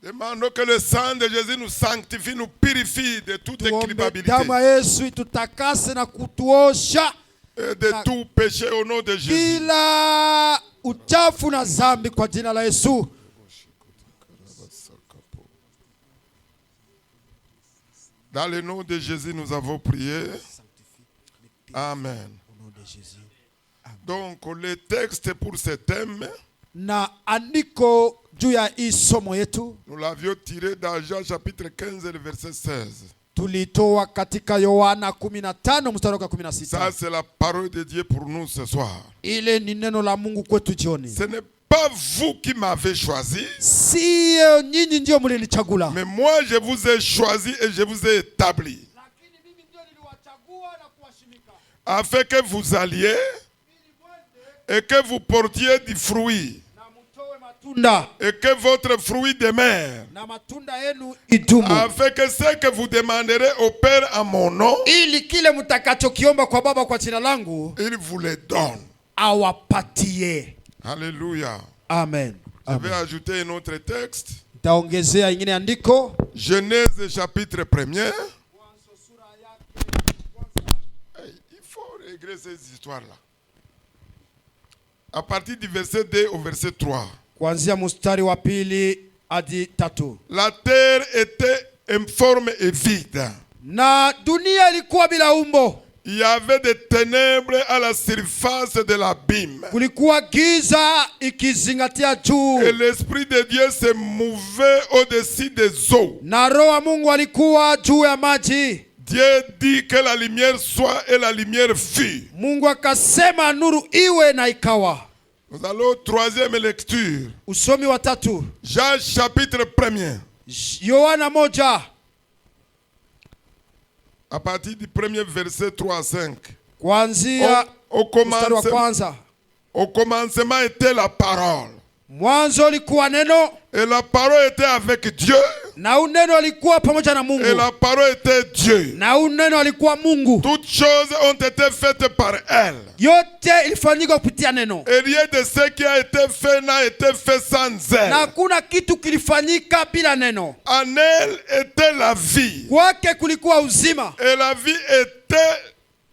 Demandons que le sang de Jésus nous sanctifie, nous purifie de toute inculpabilité damu ya Yesu itutakase na kutuosha et de tout péché au nom de Jésus. kila uchafu na dhambi kwa jina la Yesu. Dans le nom de Jésus, nous avons prié. Amen. Donc, le texte pour ce thème, Na andiko juu ya hii somo yetu nous l'avions tiré dans Jean chapitre 15, le verset 16. tulitoa katika Yohana 15 mstari wa 16. Ça, c'est la parole de Dieu pour nous ce soir. Ile ni neno la Mungu kwetu jioni. Ce n'est pas vous qui m'avez choisi, Si nyinyi ndio mlinichagula, mais moi je vous ai choisi et je vous ai établi, lakini mimi ndio niliwachagua na kuwashimika, afin que vous alliez et que vous portiez du fruit, na mtoe matunda et que votre fruit demeure, na matunda yenu idumu, afin que ce que vous demanderez au Père en mon nom, ili kile mtakachokiomba kwa Baba kwa jina langu il vous le donne. awapatie. Alléluia. Amen. Je vais ajouter un autre texte. Taongezea ingine andiko, Genèse chapitre 1er. Il faut régler ces histoires-là. À partir du verset 2 au verset 3. kuanzia mstari wa 2 hadi 3. La terre était informe et vide. Na dunia ilikuwa bila umbo, Il y avait des ténèbres à la surface de l'abîme. kulikuwa giza ikizingatia juu, Et l'Esprit de Dieu se mouvait au-dessus des eaux. na roho wa Mungu alikuwa juu ya maji. Dieu dit que la lumière soit et la lumière fut. Mungu akasema nuru iwe, na ikawa. Nous allons au troisième lecture. Usomi wa 3, Jean chapitre 1er. Yohana 1 À partir du premier verset 3 à 5. kuanzia Au mstari wa kwanza. au commencement était la parole. Mwanzo likuwa neno, Et la parole était avec Dieu. na neno alikuwa pamoja na Et Mungu, la parole était Dieu. na neno alikuwa Mungu. Toutes choses ont été faites par elle. Yote ilifanyika kupitia neno, Et rien de ce qui a été fait n'a été fait sans na elle. hakuna kitu kilifanyika bila neno. En elle était la vie. Kwake kulikuwa uzima, Et la vie était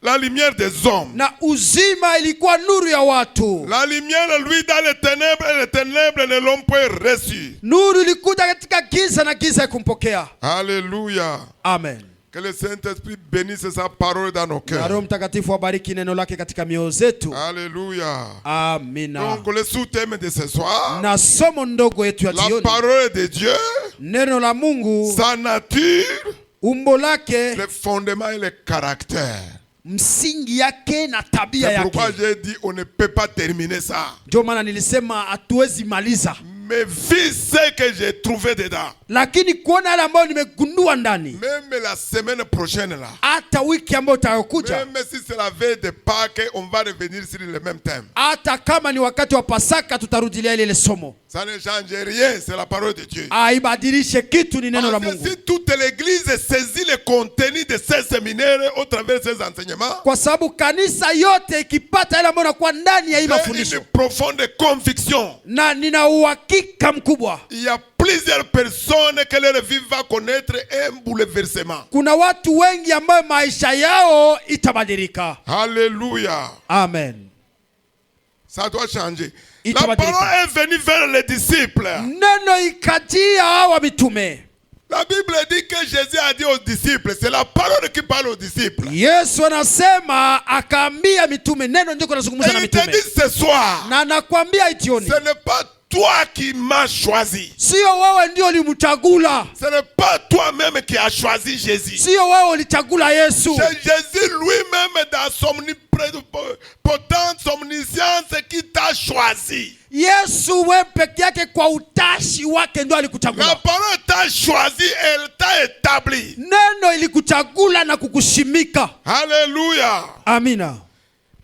la lumière des hommes. na uzima ilikuwa nuru ya watu. La lumière, lui, dans les ténèbres, et les ténèbres ne l'ont point reçu. Nuru ilikuja katika giza, na giza ikumpokea. Alléluia. Amen. Que le Saint-Esprit bénisse sa parole dans nos Na cœurs. Roho Mtakatifu abariki neno lake katika mioyo zetu. Alléluia. Amina. Donc le sous-thème de ce soir, Na somo ndogo yetu ya la jioni, parole de Dieu, neno la Mungu, sa nature, umbo lake, le fondement et le caractère. msingi yake na tabia C'est pourquoi yake. j'ai dit on ne peut pas terminer ça. Ndio maana nilisema hatuwezi maliza, Mais vu ce que j'ai trouvé dedans, lakini kuona yale ambayo nimegundua ndani, même la semaine prochaine là, hata wiki ambayo itayokuja, même si c'est la veille de Pâques, on va revenir sur le même thème. hata kama ni wakati wa Pasaka, tutarudilia ile somo. Ça ne change rien, c'est la parole de Dieu. Haibadilishe kitu, ni neno la Parce que Mungu. si toute l'église saisit le contenu de ces séminaires au travers de ces enseignements, Kwa sababu kanisa yote ikipata ile ambayo inakuwa ndani ya hii j'ai mafundisho, une profonde conviction. na nina uhakika mkubwa, Il y a plusieurs personnes que leur vie va connaître un bouleversement. kuna watu wengi ambao maisha yao itabadilika. Alléluia. Amen. Ça doit changer. Il La va dire parole est venue vers les disciples. Neno ikajia hawa mitume. La Bible dit que Jésus a dit aux disciples, c'est la parole qui parle aux disciples. Yesu anasema akaambia mitume, neno ndio kunazungumza na Et il te mitume. dit ce soir, Na nakwambia jioni, ce n'est pas toi qui m'as choisi. sio wewe ndio ulimchagula, Ce n'est pas toi-même qui as choisi Jésus. sio wewe ulichagula Yesu. C'est Jésus lui-même dans son omnipotence, son omniscience qui t'a choisi. Yesu wewe peke yake kwa utashi wake ndio La alikuchagula. parole t'a choisi, elle t'a établi. Neno ilikuchagula na kukushimika. Alléluia. Amina.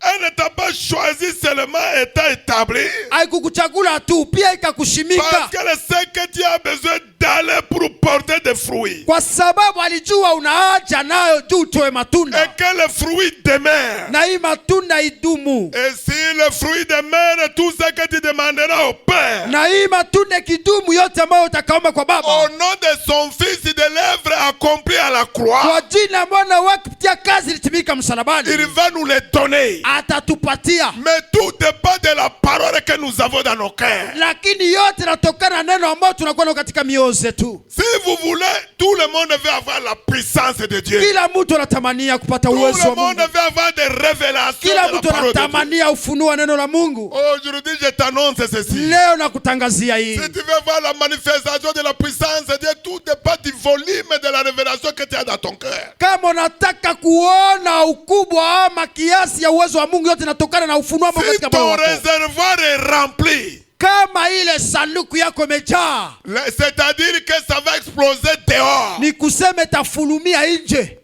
Elle ne t'a pas choisi seulement, elle t'a établi. Haikukuchagula tu, pia ikakushimika. Parce qu'elle sait que tu as besoin d'aller pour porter des fruits. Kwa sababu alijua unaacha nayo juu utoe Et matunda. que le fruit demeure. Na hii matunda idumu. Et si le fruit demeure, tout ce que tu demanderas au Père, Na hii matunda kidumu yote ambayo utakaomba kwa au Baba. nom de son Fils de l'œuvre accompli à la croix, Kwa jina mwana wake kupitia kazi ilitimika msalabani. il va nous les donner. Atatupatia. Mais tout dépend de la parole que nous avons dans nos cœurs. Lakini yote natokana na neno ambalo tunakuwa nalo katika mioyo zetu. Si vous voulez, tout le monde veut avoir la puissance de Dieu. Kila mtu anatamania kupata Tout uwezo le wa monde Mungu. veut avoir des révélations Kila de la mtu parole de Dieu. anatamania ufunuo wa neno la Mungu. Aujourd'hui, je t'annonce ceci. Leo nakutangazia hii. Si tu veux voir la manifestation de la puissance de Dieu, tout dépend du volume de la révélation que tu as dans ton cœur. Kama unataka kuona ukubwa ama kiasi ya uwezo wa Mungu, yote inatokana na ufunuo ambao Si katika moyo ton wako. réservoir est rempli, Kama ile sanduku yako imejaa, c'est-à-dire que ça va exploser dehors. ni kusema itafulumia nje.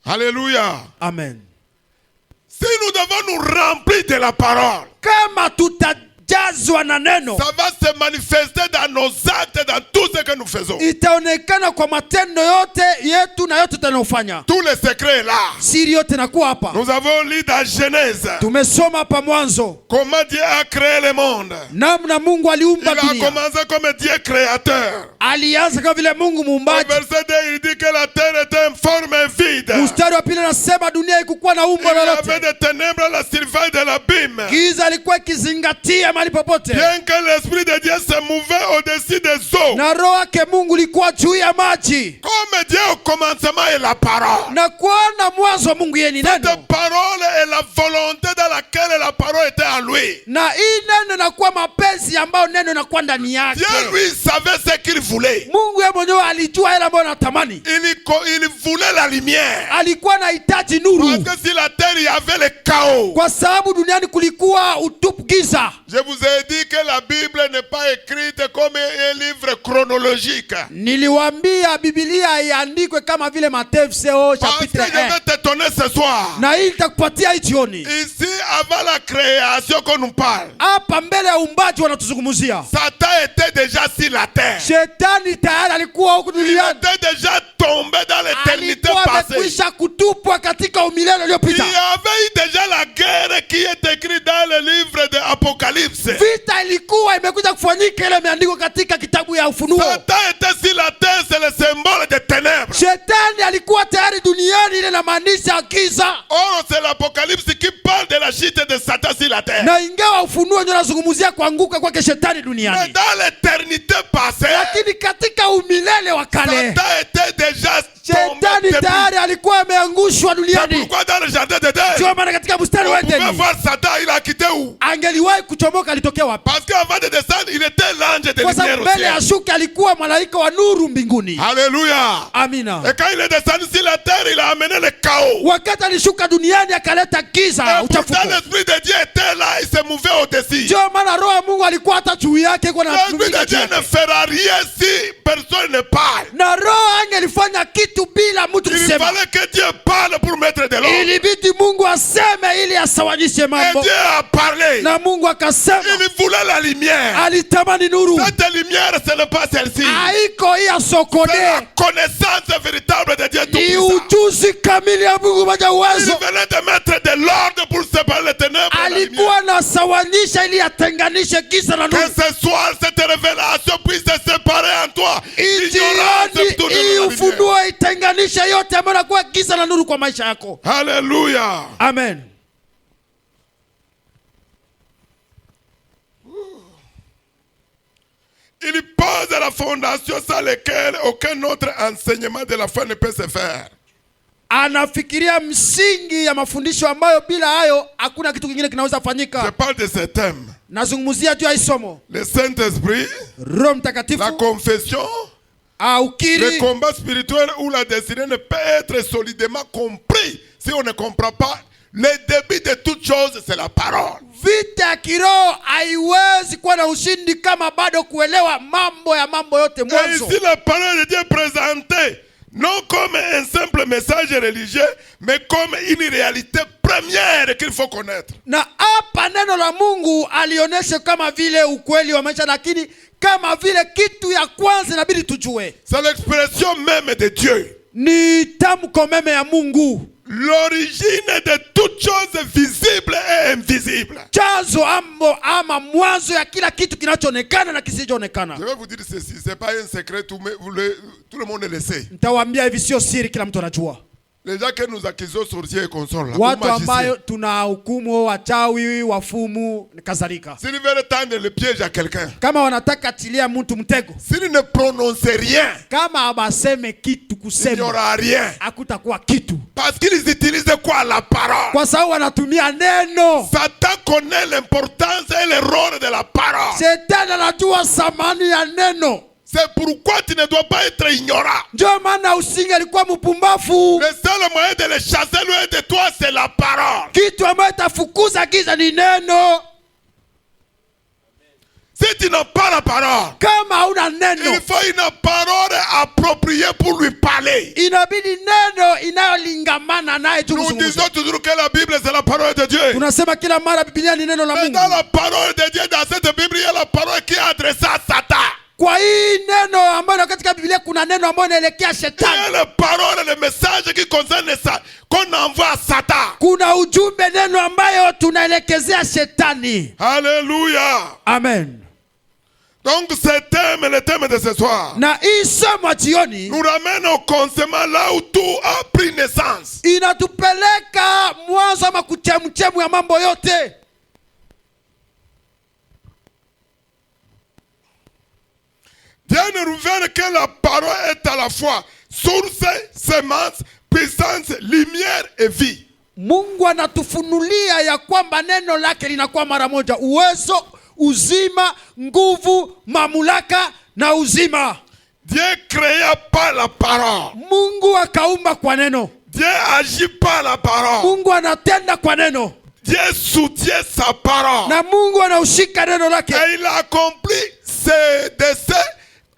Alléluia. Amen. Si nous devons nous remplir de la parole, Kama tutajazwa na neno, ça va se manifester dans nos actes, dans tout ce que nous faisons. itaonekana kwa matendo yote yetu na yote tunayofanya. Tout le secret est là. Siri yote inakuwa hapa. Nous avons lu dans Genèse Tumesoma hapa Mwanzo comment Dieu a créé le monde. namna Mungu Il aliumba a dunia. commencé comme Dieu créateur. Alianza kama vile Mungu Au muumbaji. verset 2, il dit que la terre était informe et vide. Mstari wa pili anasema dunia haikukuwa na umbo Il y avait lolote. des ténèbres à la surface de l'abîme. Giza ilikuwa ikizingatia mahali popote. Bien que l'Esprit de Dieu se mouvait au-dessus des eaux. Na roho yake Mungu ilikuwa juu ya maji. Comme Dieu au commencement est la parole. Na kuona mwanzo wa Mungu yeye ni neno. Cette parole est la volonté dans laquelle la parole était en lui. Na hii neno inakuwa mapenzi ambayo neno inakuwa ndani yake. Dieu lui savait ce qu'il voulait. Mungu yeye mwenyewe alijua yale ambayo anatamani. Il voulait la lumière. Alikuwa anahitaji nuru. Parce que si la terre il y avait le chaos. Kwa sababu duniani kulikuwa utupu, giza. Je vous ai dit que la Bible n'est pas écrite comme un livre chronologique. Niliwaambia Biblia iandikwe kama vile Mathayo Parce que chapitre je 1. vais t'étonner ce soir. Na hii nitakupatia hii jioni. Ici, avant la création qu'on nous parle, Hapa mbele ya uumbaji wanatuzungumzia. Satan était déjà sur la terre. Shetani tayari alikuwa huku Il duniani. était déjà tombé dans l'éternité Alikuwa passée. amekwisha kutupwa katika umilele Il y uliopita. avait eu déjà la guerre qui est écrite dans le livre de l'Apocalypse. Vita ilikuwa imekuja kufanyika, ile imeandikwa katika kitabu ya Ufunuo. Satan était sur la terre, c'est le symbole des ténèbres. Shetani alikuwa tayari duniani, ile inamaanisha giza. Or, c'est l'Apocalypse qui parle de la chute de Satan sur la terre. Na ingawa Ufunuo ndio unazungumzia kuanguka kwake Shetani Mais duniani, dans l'éternité passée, lakini katika umilele wa kale Satan était déjà tombé. Shetani depuis. tayari alikuwa ameangushwa C'est duniani. pourquoi dans le jardin de Dieu, Ndio maana katika bustani wa vous pouvez Edeni voir Satan, il a quitté où? angeliwahi kuchomoka, alitokea wapi? Parce qu'avant de descendre, il était l'ange de Kwa lumière sababu au mbele ya ciel. shuka alikuwa malaika wa nuru mbinguni. Alléluia. Amina. Et quand il est descendu sur la terre, il a amené le chaos. Wakati alishuka duniani akaleta giza, Et pourtant, uchafuko. l'Esprit de Dieu était là, il se mouvait au-dessus. Ndio maana roho ya Mungu alikuwa hata juu yake, kwa L'Esprit de Dieu ne fera rien si personne ne parle. na roho angelifanya kitu bila mtu Il kusema. fallait que Dieu parle pour mettre de l'ordre. Ilibidi Mungu aseme ili asawanyishe Et mambo, Dieu a parlé. na Mungu akasema. Il voulait la lumière. Alitamani nuru. Cette lumière, ce n'est pas celle-ci. Haiko hii ya C'est la sokode, connaissance véritable de Dieu ni Tout-Puissant. ujuzi kamili ya Mungu mwenye Il uwezo. venait de mettre de l'ordre pour séparer les ténèbres et la lumière. Alikuwa anasawanyisha ili atenganishe giza na Que nuru. ce soir, cette révélation puisse se séparer en toi. Ignorance Ijioni tout de ili la lumière. ufunuo itenganishe yote ambayo inakuwa giza na nuru kwa maisha yako. Alléluia. Amen. Il pose la fondation sans laquelle aucun autre enseignement de la foi ne peut se faire. Anafikiria msingi ya mafundisho ambayo bila hayo hakuna kitu kingine kinaweza Je fanyika. parle de ce thème. Nazungumzia juu ya hii somo. Le Saint-Esprit, Roho la Mtakatifu, confession, le ukiri, combat spirituel où la destinée ne peut être solidement compris si on ne comprend pas. Le début de toute chose, c'est la parole. vita ya kiroho haiwezi kuwa na ushindi kama bado kuelewa mambo yote Et mwanzo. ici, la parole de Dieu est présentée non comme un simple message religieux, mais comme une réalité première qu'il faut connaître. Na hapa neno la Mungu alionyesha kama vile ukweli wa maisha, lakini kama vile kitu ya kwanza inabidi tujue. C'est l'expression même de Dieu. Ni tamko meme ya Mungu. L'origine de toutes choses visibles et invisibles. Chanzo ama mwanzo ya kila kitu kinachoonekana na kisichoonekana. Je vais vous dire ceci, c'est pas un secret, tout le monde le sait. Nitawaambia hivi, sio siri, kila mtu anajua. Les gens que nous accusons sorciers et consorts là, watu ambayo tunahukumu wachawi, wafumu na kadhalika. S'ils veulent tendre le piège à quelqu'un, kama wanataka tilia mtu mtego, s'ils ne prononcent rien, kama abaseme kitu kusema, il n'y aura rien. Hakutakuwa kitu. Parce qu'ils utilisent quoi? La parole. Kwa sababu wanatumia neno. Satan connaît l'importance et le rôle de la parole. Shetani anajua thamani ya neno. C'est pourquoi tu ne dois pas être ignorant. Ndio maana usingelikuwa mpumbavu. Le seul moyen de les chasser loin de toi, c'est la parole. Kitu ambacho tafukuza giza ni neno. Si tu n'as pas la parole, kama una neno, il faut une parole appropriée pour lui parler. Inabidi neno inayolingamana naye tu. Nous disons toujours que la Bible c'est la parole de Dieu. Tunasema kila mara Biblia ni neno la Mungu. Mais dans la parole de Dieu, dans cette Bible, il y a la parole qui est adressée à Satan. Kwa hii neno ambayo katika Biblia kuna neno ambayo inaelekea shetani. Il y a la parole, le message qui concerne ça, qu'on envoie à Satan. Kuna ujumbe neno ambayo tunaelekezea shetani. Alléluia. Amen. Donc ce thème, le thème de ce soir, na hii somo jioni nous ramène au commencement là où tout a pris naissance. Inatupeleka mwanzo ama kuchemchemu ya mambo yote. Dieu nous révèle que la parole est à la fois source, semence, puissance, lumière et vie. Mungu anatufunulia ya kwamba neno lake linakuwa mara moja uwezo, uzima, nguvu, mamlaka na uzima. Dieu créa par la parole. Mungu akaumba kwa neno. Dieu agit par la parole. Mungu anatenda kwa neno. Dieu soutient sa parole. Na Mungu anaushika neno lake. Et il a accompli ses desseins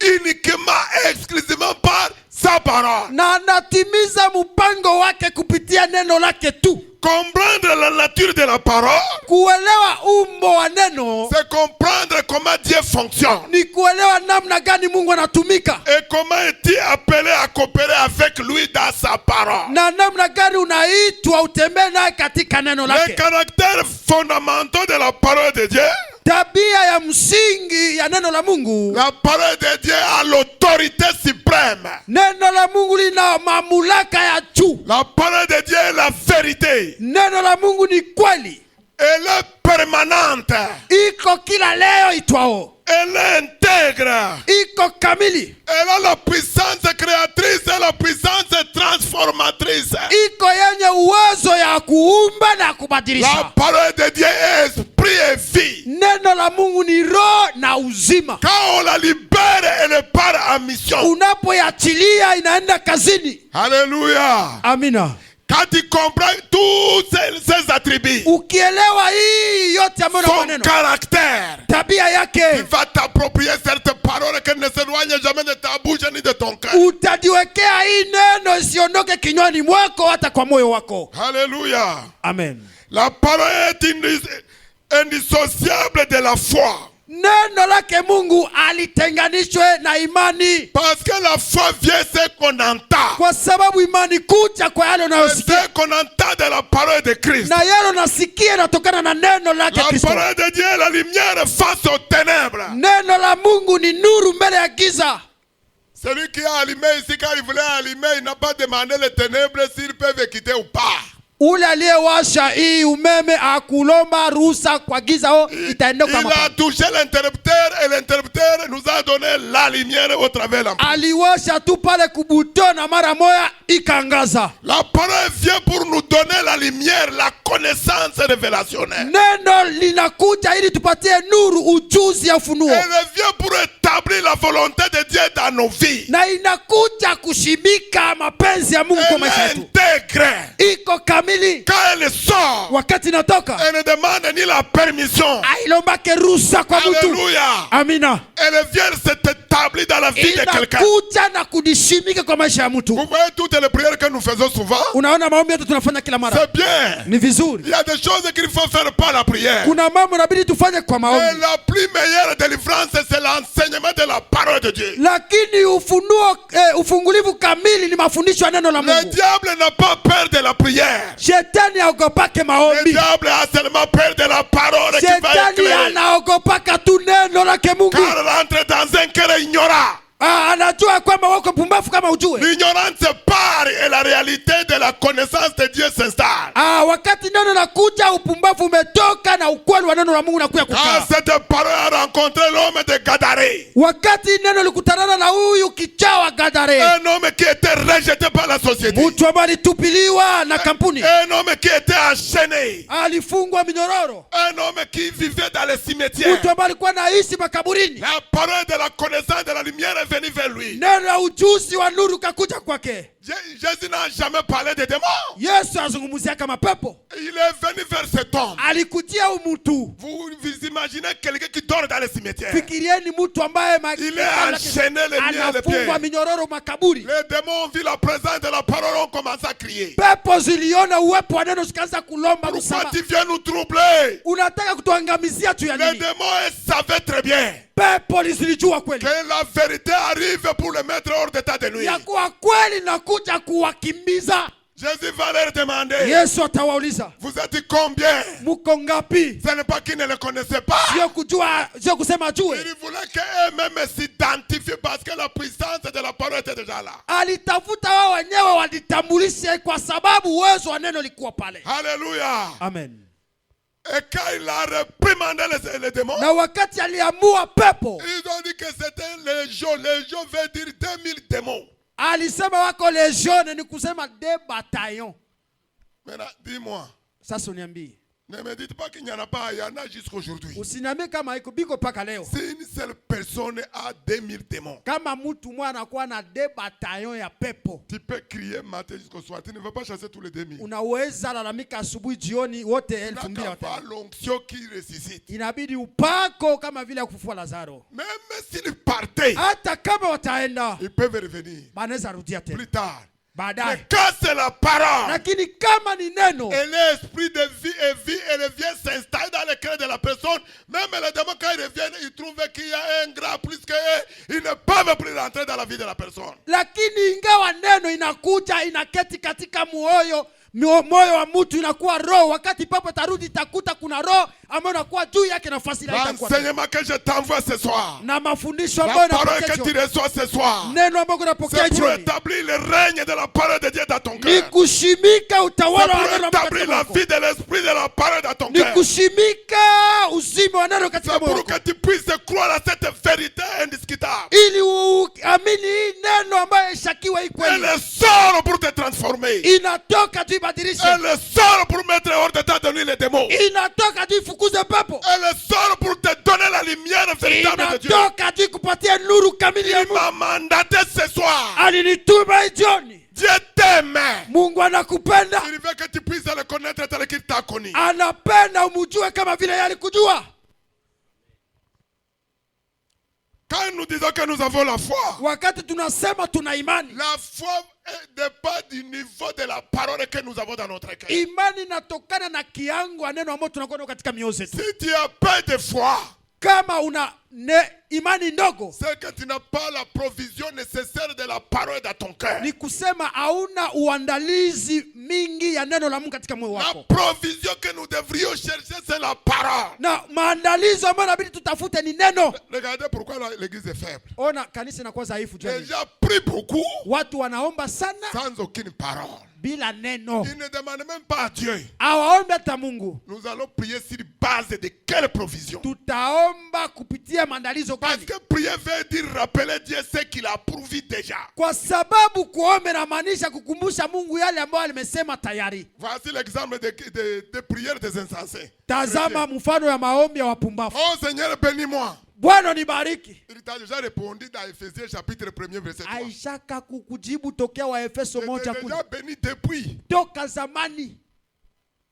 uniquement, exclusivement par sa parole. Na anatimiza mpango wake kupitia neno lake tu. Comprendre la nature de la parole, kuelewa umbo wa neno, c'est comprendre comment Dieu fonctionne. Ni kuelewa namna gani Mungu anatumika. Et comment est-il appelé à coopérer avec lui dans sa parole. Na namna gani unaitwa utembee naye katika neno lake. Les caractères fondamentaux de la parole de Dieu. Tabia ya msingi ya neno la Mungu. La parole de Dieu a l'autorité suprême. Neno la Mungu lina mamlaka ya juu. La parole de Dieu est la vérité. Neno la Mungu ni kweli. Elle est permanente. Iko kila leo itwao. Elle est intègre. Iko kamili. Elle a la puissance créatrice et la puissance transformatrice. Iko yenye uwezo ya kuumba na kubadilisha. La parole de Dieu est esprit et vie. Neno la Mungu ni roho na uzima. Quand on la libère, elle part en mission. Unapoiachilia inaenda kazini. Alléluia. Amina. Quand tu comprends tous ces attributs, ukielewa hii yote ambayo son neno, caractère, tabia yake, tu vas t'approprier cette parole qu'elle ne s'éloigne jamais de ta bouche ni de ton cœur. Utajiwekea hii neno isiondoke kinywani mwako hata kwa moyo wako. Alléluia. Amen. La parole est indissociable de la foi. Neno lake Mungu alitenganishwe na imani. Parce que la foi vient ce qu'on entend. Kwa sababu imani kuja kwa yale unayosikia. Ce qu'on entend de la parole de Christ. Na yale unasikia inatokana na neno lake Kristo. La parole de Dieu est la lumière face aux ténèbres. Neno la Mungu ni nuru mbele ya giza. Celui qui a allumé ici, quand il voulait allumer, il n'a pas demandé les ténèbres s'ils peuvent quitter ou pas. Ule aliyewasha hii umeme akulomba ruhusa kwa giza itaendoka kama. Il a touché l'interrupteur et l'interrupteur nous a donné la lumière au travers de l'ampoule. Aliwasha tu pale kubuto na mara moja ikaangaza. La parole vient pour nous donner la lumière, la connaissance révélationnelle. Neno linakuja ili tupatie nuru, ujuzi ya ufunuo. Elle vient pour établir la volonté de Dieu dans nos vies. Na inakuja kushimika mapenzi ya Mungu kwa maisha yetu. Intègre. Iko kamili. kamili. Quand elle sort, Wakati inatoka elle ne demande ni la permission. ailombake ruhusa kwa mtu. Alléluia. Amina. Elle vient s'établir dans la vie de quelqu'un. Inakuja na kudishimika kwa maisha ya mtu. Vous voyez toutes les prières que nous faisons souvent. Unaona maombi yetu tunafanya kila mara. C'est bien. Ni vizuri. Il y a des choses qu'il faut faire par la prière. Kuna mambo inabidi tufanye kwa Et maombi. la plus meilleure délivrance, c'est l'enseignement de la parole de Dieu. Lakini ufungulivu kamili ni mafundisho ya neno la Le Mungu. diable n'a pas peur de la prière. Shetani haogopake Le maombi. diable a seulement peur de la parole qui va Shetani éclairer. anaogopaka tu neno lake Mungu. Car elle entre dans un cœur ignorant. Anajua kwamba wako pumbafu kama ujue. L'ignorance part et la réalité de la connaissance de Dieu s'installe. Wakati neno nakuja upumbavu umetoka na ukweli wa neno la Mungu nakuya Quand kukaa. cette parole a rencontré l'homme de Gadaré, Wakati neno likutanana na huyu kichawa Gadare, un homme qui était rejeté par la société, mtu ambaye alitupiliwa na kampuni, un homme qui était enchaîné, alifungwa minyororo, un homme qui vivait dans les cimetières, mtu ambaye alikuwa anaishi makaburini, la parole de la connaissance de la lumière est venue vers lui. neno la ujuzi wa nuru kakuja kwake. Jésus n'a jamais parlé de démons. Yesu azungumzia kama pepo. Il est venu vers cet homme. Alikujia umutu. Vous imaginez quelqu'un qui dort dans les cimetières. Fikirieni mtu ambaye Il est enchaîné les pieds. anafungwa minyororo makaburi. Les démons ont vu la présence de la parole, ont commencé à crier. Pepo ziliona uwepo wa neno zikaanza kulomba Pourquoi msamaha. tu viens nous troubler? Unataka kutuangamizia tu ya Les nini? démons ils savaient très bien Pepo lizilijua kweli que la vérité arrive pour le mettre hors d'état de nuit. ya kuwa kweli nakuja kuwakimbiza. Jésus va leur demander, Yesu atawauliza, vous êtes combien? muko ngapi? Ce n'est pas qu'ils ne le connaissaient pas. Sio kujua, sio kusema ajue. Il voulait qu'eux-mêmes s'identifient parce que la puissance de la parole était déjà là. Alitafuta wao wenyewe wajitambulishe kwa sababu uwezo wa neno likuwa pale. Alléluia. Amen. Et quand il a réprimandé les démons, Na wakati aliamua pepo, ils ont dit que c'était légion. Légion veut dire 2000 démons. alisema wako legion, ni kusema de bataillon. Maintenant, dis-moi, Sasa uniambie, ne me dites pas qu'il n'y en a pas, il y en a jusqu'aujourd'hui. usiniambie kama iko biko paka leo. Si une seule personne a 2000 démons, Kama mtu mmoja anakuwa na de bataillon ya pepo, tu peux crier matin jusqu'au soir. Tu ne vas pas chasser tous les 2000. unaweza lalamika asubuhi jioni wote Il n'a 2000 qu'à wote. pas l'onction qui ressuscite. Inabidi upako kama vile ya kufufua Lazaro. Même s'il partait, Hata kama wataenda, ils peuvent revenir wanaweza rudia tena plus tard. Mais baadaye. quand c'est la parole, Lakini kama ni neno, et l'esprit de vie et vie, elle vient s'installer dans le cœur de la personne. Même les démons, quand ils reviennent, ils trouvent qu'il y a un grand plus qu'eux. Ils ne peuvent plus rentrer dans la vie de la personne. lakini ingawa neno inakuja inaketi katika moyo wa mtu, inakuwa roho. Wakati pepo tarudi itakuta kuna roho ambayo inakuwa juu yake, nafasi ile itakuwa. L'enseignement que je t'envoie ce soir, Na mafundisho la ambayo parole unapokea que tu jioni, reçois ce soir, neno ambayo unapokea c'est pour jioni établir le règne de la parole de Dieu dans ton ni cœur. kushimika C'est utawala wa pour neno établir katika la moyo vie de l'esprit de la parole dans ton ni cœur. kushimika uzima wa neno katika C'est moyo pour que tu puisses croire à cette vérité indiscutable. ili uamini hii neno ambayo ishakiwa hii kweli. Elle sort pour te transformer. Inatoka tu ibadilishe, Elle sort pour mettre hors d'état de nuit les démons. inatoka tu ifukuze pepo, Elle sort pour te donner la lumière véritable de Dieu. inatoka tu ikupatie nuru kamili ya Il Mungu. m'a mandaté ce soir. Alinituma hii jioni. Dieu t'aime. Mungu anakupenda, Il veut que tu puisses le connaître tel qu'il t'a connu. anapenda umujue kama vile yeye alikujua. Quand nous disons que nous avons la foi, Wakati tunasema tuna imani, la foi dépend du niveau de la parole que nous avons dans notre cœur. imani inatokana na kiango ya neno ambayo tunakuwa nayo katika mioyo zetu. Si tu as peu de foi, Kama una imani ndogo, c'est que tu n'as pas la provision nécessaire de la parole dans ton cœur. ni kusema hauna uandalizi mingi ya neno la Mungu katika moyo La wako. provision que nous devrions chercher, c'est la parole. Na maandalizo ambayo inabidi tutafute ni neno. Regardez pourquoi l'église est faible. Ona kanisa inakuwa dhaifu Les jana. gens prient beaucoup Watu wanaomba sana sans aucune parole. bila neno. Ils ne demandent même pas à Dieu. Hawaombe hata Mungu. Nous allons prier sur base de quelle provision? Tutaomba kupitia maandalizo Parce gani? que prier veut dire rappeler Dieu ce qu'il a prouvé déjà. Kwa sababu kuomba inamaanisha kukumbusha Mungu yale ambayo alimesema tayari. Voici l'exemple de prières des insensés. Tazama mfano ya maombi ya wapumbavu. Oh Seigneur, bénis-moi. Bwana nibariki. Il t'a déjà répondu dans Ephésiens chapitre 1er verset 3. Aishaka kukujibu tokea wa Efeso Il moja t'a kumi. déjà béni depuis. Toka zamani.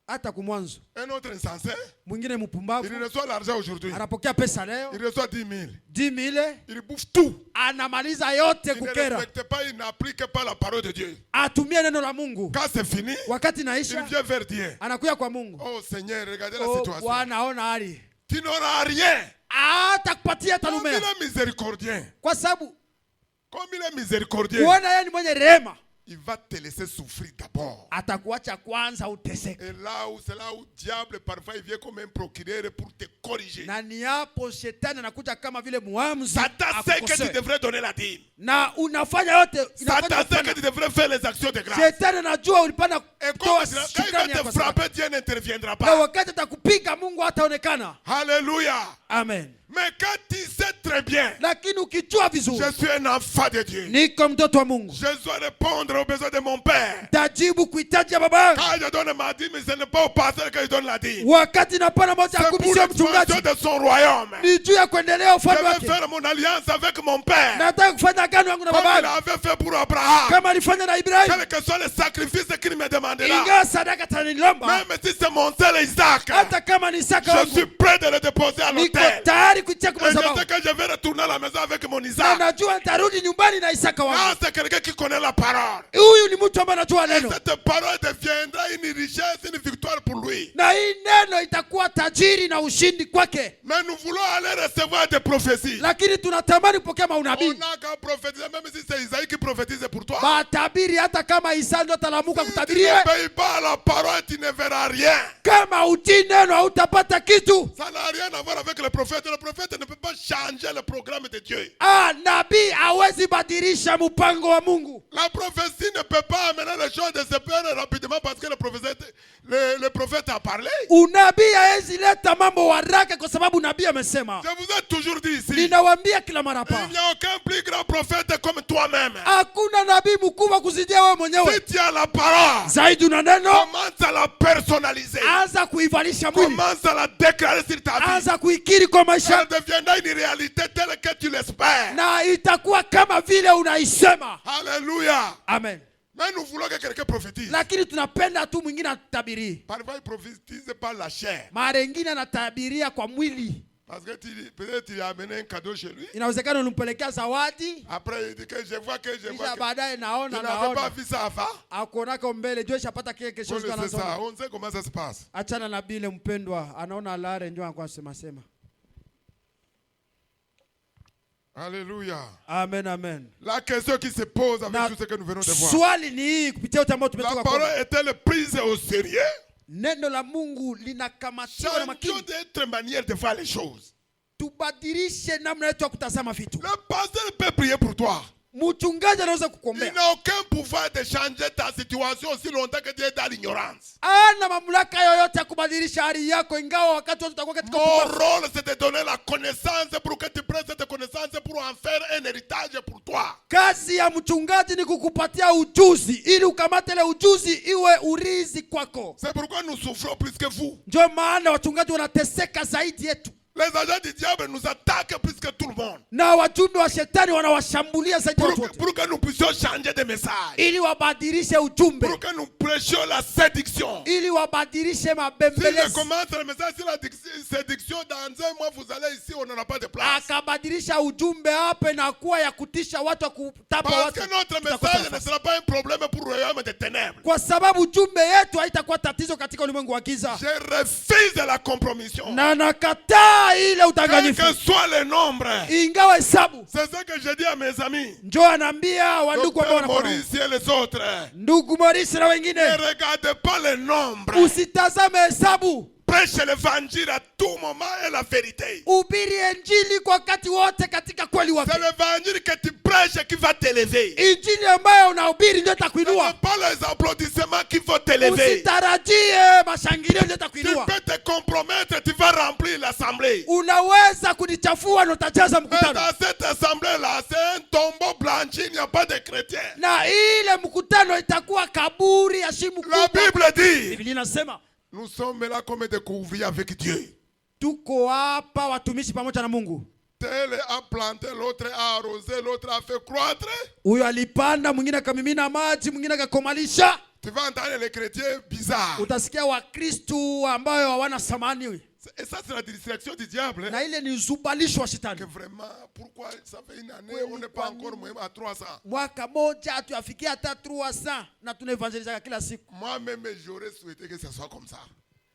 hata kumwanzo. Un autre insensé, Mwingine il mpumbavu reçoit l'argent aujourd'hui. anapokea pesa leo Il reçoit 10 000. 10 000, Il bouffe tout. anamaliza yote Il ne kukera, respecte pas, il n'applique pas la parole de Dieu. atumie neno la Mungu. Quand c'est fini, Wakati il naisha vient vers Dieu. anakuya kwa Mungu. Oh Seigneur, regardez la Oh situation. Bwana, ona hali, Tu n'auras rien. hata kupatia Comme il tanumea, est miséricordieux. kwa sababu Comme il est miséricordieux. kuona yeye ni mwenye rehema, Il va te laisser souffrir d'abord. atakuacha kwanza uteseke. Et c'est là où diable parfois il vient comme un procureur pour te corriger. Na ni hapo shetani anakuja kama vile muamuzi Satan sait que tu akukosee. devrais donner la dîme. Na unafanya yote, Satan sait que inafanya tu devrais faire les actions de grâce. shetani anajua ulipanda Et kutoa quand il shukrani va yako te sadaka. frapper, Dieu n'interviendra Na pas. wakati atakupiga Mungu hataonekana. Alléluia. Amen. Mais quand tu sais très bien, Lakini ukijua vizuri je suis un enfant de Dieu. niko mtoto wa Mungu, Je dois répondre aux besoins de mon Père. tajibu kuhitaji ya baba yangu. Quand je donne ma dîme, ce n'est pas au pasteur que je donne la dîme. Wakati napana moja ya C'est kumi pour sio l'expansion mchungaji, de son royaume. ni juu ya kuendelea Je ufalme vais wake. faire mon alliance avec mon Père. Nataka kufanya agano yangu na Comme baba il yangu avait fait pour Abraham. kama alifanya na Ibrahimu, Quel que soit le sacrifice qu'il me demandera. ingawa sadaka tanilomba, Même si c'est mon seul Isaac. hata kama ni Isaka Je wangu, suis prêt de le déposer à niko l'autel. tayari kuitia kwa Et je sais madhabahu. que je vais retourner à la maison avec mon Na Isaac. najua nitarudi nyumbani na Isaka wangu. Ah, c'est quelqu'un qui connaît la parole. Huyu ni mtu ambaye anajua Et neno, cette parole deviendra une richesse, une victoire pour lui. na hii neno itakuwa tajiri na ushindi kwake. Mais nous voulons aller recevoir des prophéties. Lakini tunatamani kupokea On maunabii, n'a qu'à prophétiser, même si c'est Isaïe qui prophétise pour toi. matabiri, hata kama Isa ndio atalamuka Si tu kutabirie. n'obéis pas à la parole, tu ne verras rien. Kama utii neno hautapata kitu. Ça n'a rien à voir avec le prophète. Le prophète ne peut pas changer le programme de Dieu. Nabii hawezi badilisha mpango wa Mungu. La prophétie ne peut pas amener les choses de se faire rapidement parce que le prophète a parlé. Unabii hawezi leta mambo haraka kwa sababu nabii amesema. Je vous ai toujours dit ici, Ninawaambia kila mara il hapa, n'y a aucun plus grand prophète comme toi-même. hakuna nabii mkubwa kuzidia wewe Si mwenyewe. tu as la parole, Zaidi una neno, commence à la personnaliser. anza kuivalisha mwili, Commence à la déclarer sur ta vie. anza kuikiri kwa maisha, Elle deviendra une réalité telle que tu l'espères. na itakuwa kama vile unaisema. Alléluia. Amen. Mais nous voulons que quelqu'un prophétise. Lakini tunapenda tu mwingine atutabirie. Parfois, il prophétise par la chair. Mara nyingine anatabiria kwa mwili. Parce que peut-être tu as amené un cadeau chez lui. Inawezekana ulimpelekea zawadi, Après, il dit que je vois que je vois kisha que. baadaye Tu naona n'avais pas vu ça avant. akuonaka mbele jua ishapata kile kesho On le sait anaanza. ça. On sait comment ça se passe. Achana na bile mpendwa, anaona alare ndio anakuwa sema. Alléluia. Amen, amen. La question qui se pose avec Na tout ce que nous venons de voir. swali ni hii kupitia yote ambayo La tumetoka parole kuona. est-elle prise au sérieux? Neno la Mungu linakamatiwa na Changeons makini. d'autres manières de voir les choses. Tubadilishe namna yetu ya kutazama vitu. Le pasteur peut prier pour toi. Mchungaji anaweza Il kukuombea. n'a aucun pouvoir de changer ta situation aussi longtemps que Dieu est dans l'ignorance. Ana mamlaka yoyote ya kubadilisha hali yako, ingawa wakati wote utakuwa katika Mon upumbavu. rôle, c'est de donner la connaissance pour que tu prennes cette connaissance pour en faire un héritage pour toi. Kazi ya mchungaji ni kukupatia ujuzi ili ukamate ile ujuzi iwe urizi kwako. C'est pourquoi nous souffrons plus que vous. Ndio maana wachungaji wanateseka zaidi yetu, Les agents du diable nous attaquent plus que tout le monde. na wajumbe wa shetani wanawashambulia zaidi ya watu wote Pour que nous puissions changer de message. ili wabadilishe ujumbe, Pour que nous prêchions la séduction. ili wabadilishe Si je mabembelezi. commence le message sur la séduction, dans un mois, vous allez ici, on n'en a pas de place. Akabadilisha ujumbe hapa na kuwa ya kutisha watu, wa kutapa Parce watu, que notre tutakosa message ne nafasi. sera pas un problème pour le royaume des ténèbres. Kwa sababu ujumbe yetu haitakuwa tatizo katika ulimwengu wa giza, Je refuse la compromission. na nakataa ile Quel udanganyifu, que soit le nombre. ingawa hesabu. C'est ce que je dis à mes amis. Njoo anaambia wandugu ambao Docteur wanakuwa Maurice et les autres. ndugu Morisi na Ne wengine, regardez pas le nombre. usitazame hesabu, Prêche l'évangile à tout moment et la vérité. ubiri injili kwa wakati wote katika kweli wake. C'est l'évangile que tu prêches qui va t'élever. Injili ambayo unahubiri ndio Ce n'est itakuinua. pas les applaudissements qui vont t'élever. Usitarajie mashangilio ndio Tu itakuinua. peux te compromettre, tu vas remplir l'assemblée. Unaweza kunichafua na utajaza Mais mkutano, dans cette assemblée-là, c'est un tombeau blanchi, il n'y a pas de chrétiens. na ile mkutano itakuwa kaburi ya shimo La kubwa. Bible dit, Biblia inasema nous sommes là comme des couvriers avec Dieu. tuko hapa watumishi pamoja na Mungu. Tel a planté, l'autre a arrosé, l'autre a fait croître. Huyo alipanda, mwingine akamimina maji, mwingine akakomalisha. Tu vas entendre les chrétiens bizarres. Utasikia Wakristu ambayo hawana samani. Et ça, c'est la distraction du diable. Na ile ni uzubalisho wa shetani. Que vraiment, pourquoi ça fait une année, on n'est pas encore même à 300. Mwaka moja hatuyafikia hata 300 na tunaevangeliza kila siku. Moi-même, j'aurais souhaité que ce soit comme ça.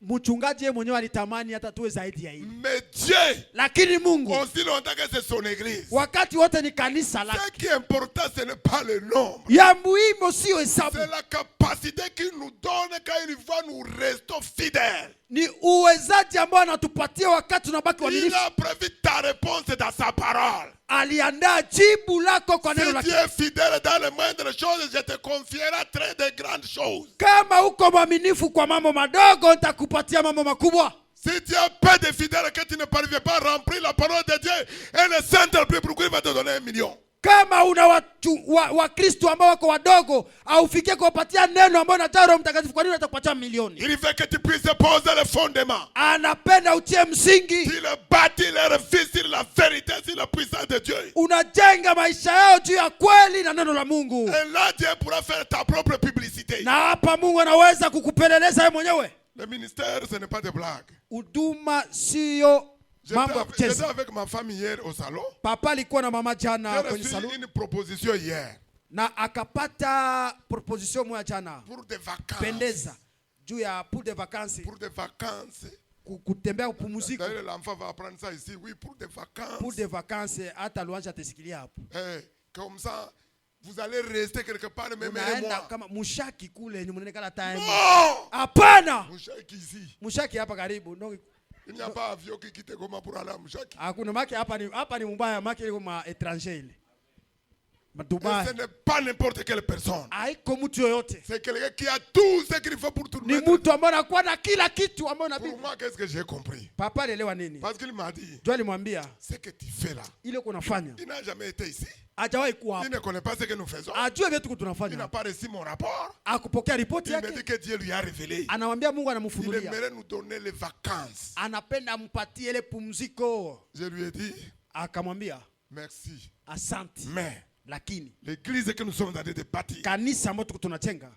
Mchungaji yeye mwenyewe alitamani hata tuwe zaidi ya hili. Mais Dieu, Lakini Mungu, aussi longtemps que c'est son église, wakati wote ni kanisa lake. ce qui est important, ce n'est pas le nombre. Ya muhimu sio hesabu. C'est la capacité qu'il nous donne quand il va nous rester fidèles. Ni uwezaji ambao anatupatia wakati tunabaki Il waaminifu. a prévu ta réponse dans sa parole. Aliandaa jibu lako kwa neno Si lake. tu es fidèle dans les moindres choses, je te confierai très de grandes choses. Kama uko mwaminifu kwa mambo madogo, nitakupatia mambo makubwa. Si tu as peu de fidèles que tu ne parviens pas à remplir la parole de Dieu, et le Saint-Esprit, pourquoi il va te donner 1 million? Kama una Wakristo ambao wako wadogo, aufikie kuwapatia neno ambao unataka Roho Mtakatifu, kwa nini atakupatia milioni? Il veut que tu puisses poser le fondement. Anapenda utie msingi. Il bâtit leur vie sur la vérité, sur la puissance de Dieu. Unajenga maisha yao juu ya kweli na neno la Mungu. Et là, Dieu pourra faire ta propre publicité. Na hapa Mungu anaweza kukupeleleza yeye mwenyewe. Le ministère, ce n'est pas de blague. Huduma sio mambo ya J'étais kucheza. avec ma femme hier au salon. Papa alikuwa na mama jana J'ai kwenye reçu salon une proposition hier na akapata proposition moja jana. pour des vacances. Pendeza juu ya pour des vacances. Pour des vacances. Kutembea kupumzika. D'ailleurs, l'enfant va apprendre ça ici. Oui, pour des vacances. Pour des vacances hata Luanja atasikilia hapo. Comme ça, vous allez rester quelque part, même Unaenda moi. kama Mushaki kule ni mnaonekana time. Non! Hapana. Mushaki ici. Mushaki hapa karibu. No, Il n'y a pas avion qui quitte Goma pour aller à Mushaki. hakuna maki hapa ni mbaya maki ile kama étranger ile. Et Dubai. ce n'est pas n'importe quelle personne. Haiko mtu yoyote. C'est quelqu'un qui a tout ce qu'il faut pour tout Ni mettre. mtu ambaye anakuwa na kila kitu ambaye Pour unabidi. moi, qu'est-ce que j'ai compris? Papa alielewa nini? Parce qu'il m'a dit, Ndio alimwambia ce que tu fais là, ile uko unafanya. il n'a jamais été ici. Hajawahi kuwa Il hapa. ne connaît pas ce que nous faisons. Ajue vitu Il tunafanya. n'a pas reçu mon rapport. Akupokea ripoti Il me yake. dit que Dieu lui a révélé. Anamwambia Mungu Il anamfunulia. aimerait nous donner les vacances. Anapenda ampatie ile pumziko. Je lui ai dit, Akamwambia merci. asante. Mais Lakini l'église que nous sommes en train de bâtir, kanisa ambalo tuko tunajenga,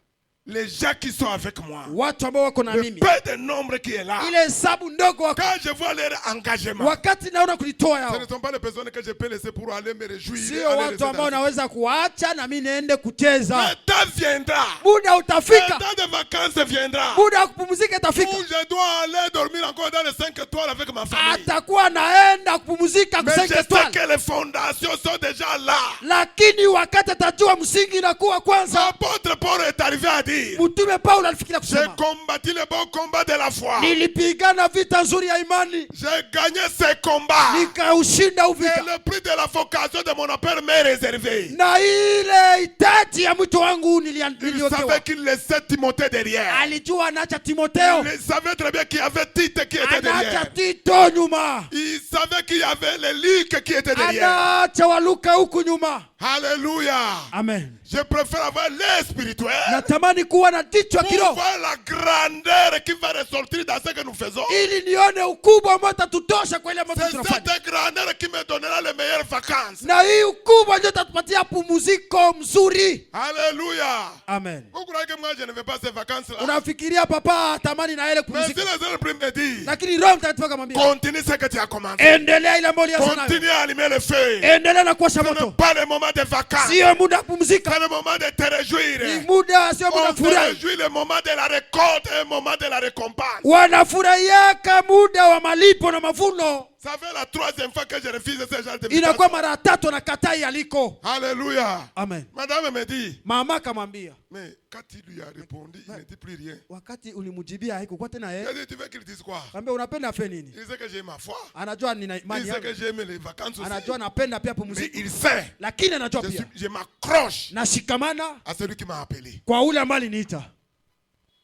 les gens qui sont avec moi, watu ambao wako na le mimi, peu de nombre qui est là, ile hesabu ndogo wako, quand je vois leur engagement, wakati naona kulitoa ce ne yao, sont pas les personnes que je peux laisser pour aller me réjouir. sio aller watu rester ambao dans- naweza kuacha na mimi niende kucheza. Le temps viendra. Muda Le utafika, temps de vacances viendra. muda wa kupumzika itafika. Où je dois aller dormir encore dans les 5 étoiles avec ma famille. Atakuwa naenda kupumzika Mais je kusenge sais twala, que les fondations sont déjà là. lakini wakati atajua msingi inakuwa kwanza. L'apôtre Paul est arrivé à dire, Mtume Paulo alifikiria j'ai kusema, combattu le bon combat de la foi. nilipigana vita nzuri ya imani, J'ai gagné ce combat. nikaushinda Et uvita, le prix de la vocation de mon appel m'est réservé. na ile hitaji ya mwito wangu Il niliokewa. savait qu'il laissait Timothée derrière. Alijua anaacha Timotheo, Il savait très bien qu'il y avait Tite qui était anaacha derrière. Tito nyuma, Il savait qu'il y avait les Luc qui étaient derrière. anaacha Waluka huku nyuma. Alléluia. Amen. Je préfère avoir l'œil spirituel Natamani kuwa na jicho ya pour kiroho voir la grandeur qui va ressortir dans ce que nous faisons. ili nione ukubwa ambao utatutosha kwa ile ambayo C'est tunafanya, cette grandeur qui me donnera les meilleures vacances. na hii ukubwa ndio utatupatia pumziko mzuri. Alléluia. Amen. Vous croyez que moi je ne veux pas ces vacances-là? Unafikiria papa tamani na ile Mais si kupumzika, le Seigneur me dit, lakini Roho Mtakatifu akamwambia continue ce que tu as commencé. endelea ile ambayo ulianza nayo, Continue à allumer le feu. endelea na kuwasha Ce n'est moto. pas le moment de vacances. Sio muda wa kupumzika, C'est le moment de te ni réjouir. muda, sio muda On wa se furahi. réjouit le moment de la récolte et le moment de la récompense. Wanafurahiaka muda wa malipo na mavuno. Ça fait la 3e fois que je refuse ce genre de Inakuwa invitation. mara ya tatu na katai aliko. Alléluia. Amen. Madame me dit, Mama akamwambia, mais quand il lui a répondu, il ne dit plus rien. wakati ulimjibia haikuwa tena Il yeye. a dit, tu veux qu'il dise quoi? Kaambia unapenda afe nini? Il sait que j'ai ma foi. Anajua nina Il imani sait yangu. que j'aime les vacances aussi. Anajua napenda pia Mais pumziko. il sait, Lakini anajua pia je m'accroche nashikamana à celui qui m'a appelé. kwa ule ambaye aliniita.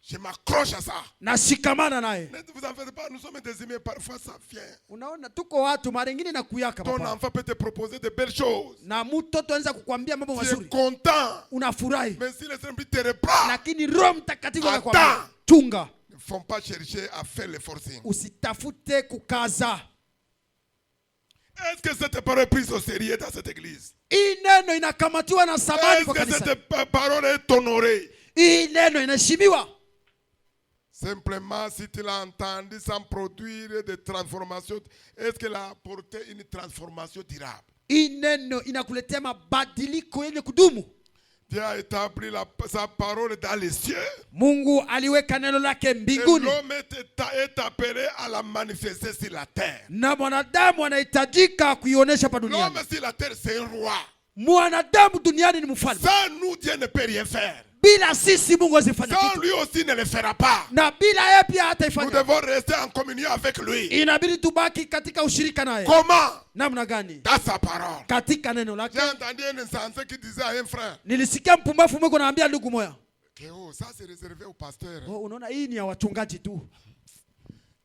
Je m'accroche à ça. Nashikamana naye. Ne vous en faites pas, nous sommes des humains, parfois ça vient. Unaona tuko watu mara nyingine na kuyaka Ton papa. enfant peut te proposer de belles choses. Na mtoto anaweza kukuambia mambo Tu es mazuri. content. Unafurahi. Mais si le Seigneur te reprend, Lakini Roho Mtakatifu Attends. anakuambia chunga, ne faut pas chercher à faire le forcing. usitafute kukaza. Est-ce que cette parole est prise au sérieux dans cette église? Hii neno inakamatiwa na sabani Est-ce kwa que kanisa. cette parole est honorée? Hii neno inaheshimiwa. Simplement, si tu l'as entendu sans produire de transformation, est-ce qu'elle a apporté une transformation durable? Hii neno inakuletea mabadiliko yenye kudumu. Dieu a établi sa parole dans les cieux. Mungu aliweka neno lake mbinguni. Et l'homme est appelé à la manifester sur la terre. Na mwanadamu anahitajika kuionyesha hapa duniani. L'homme sur la terre, c'est un roi. Mwanadamu duniani ni mfalme. Sans nous, Dieu ne peut rien faire. Bila sisi Mungu asifanye Sans kitu. lui aussi ne le fera pas. Na bila yeye pia Nous hataifanya. devons rester en communion avec lui. Inabidi tubaki katika ushirika naye. Comment? Namna gani? Dans sa parole. Katika neno lake. J'ai entendu un insensé qui disait à un frère Nilisikia mpumbavu mmoja anaambia ndugu moja, que ça c'est réservé aux pasteurs. "Oh, unaona hii ni ya wachungaji tu."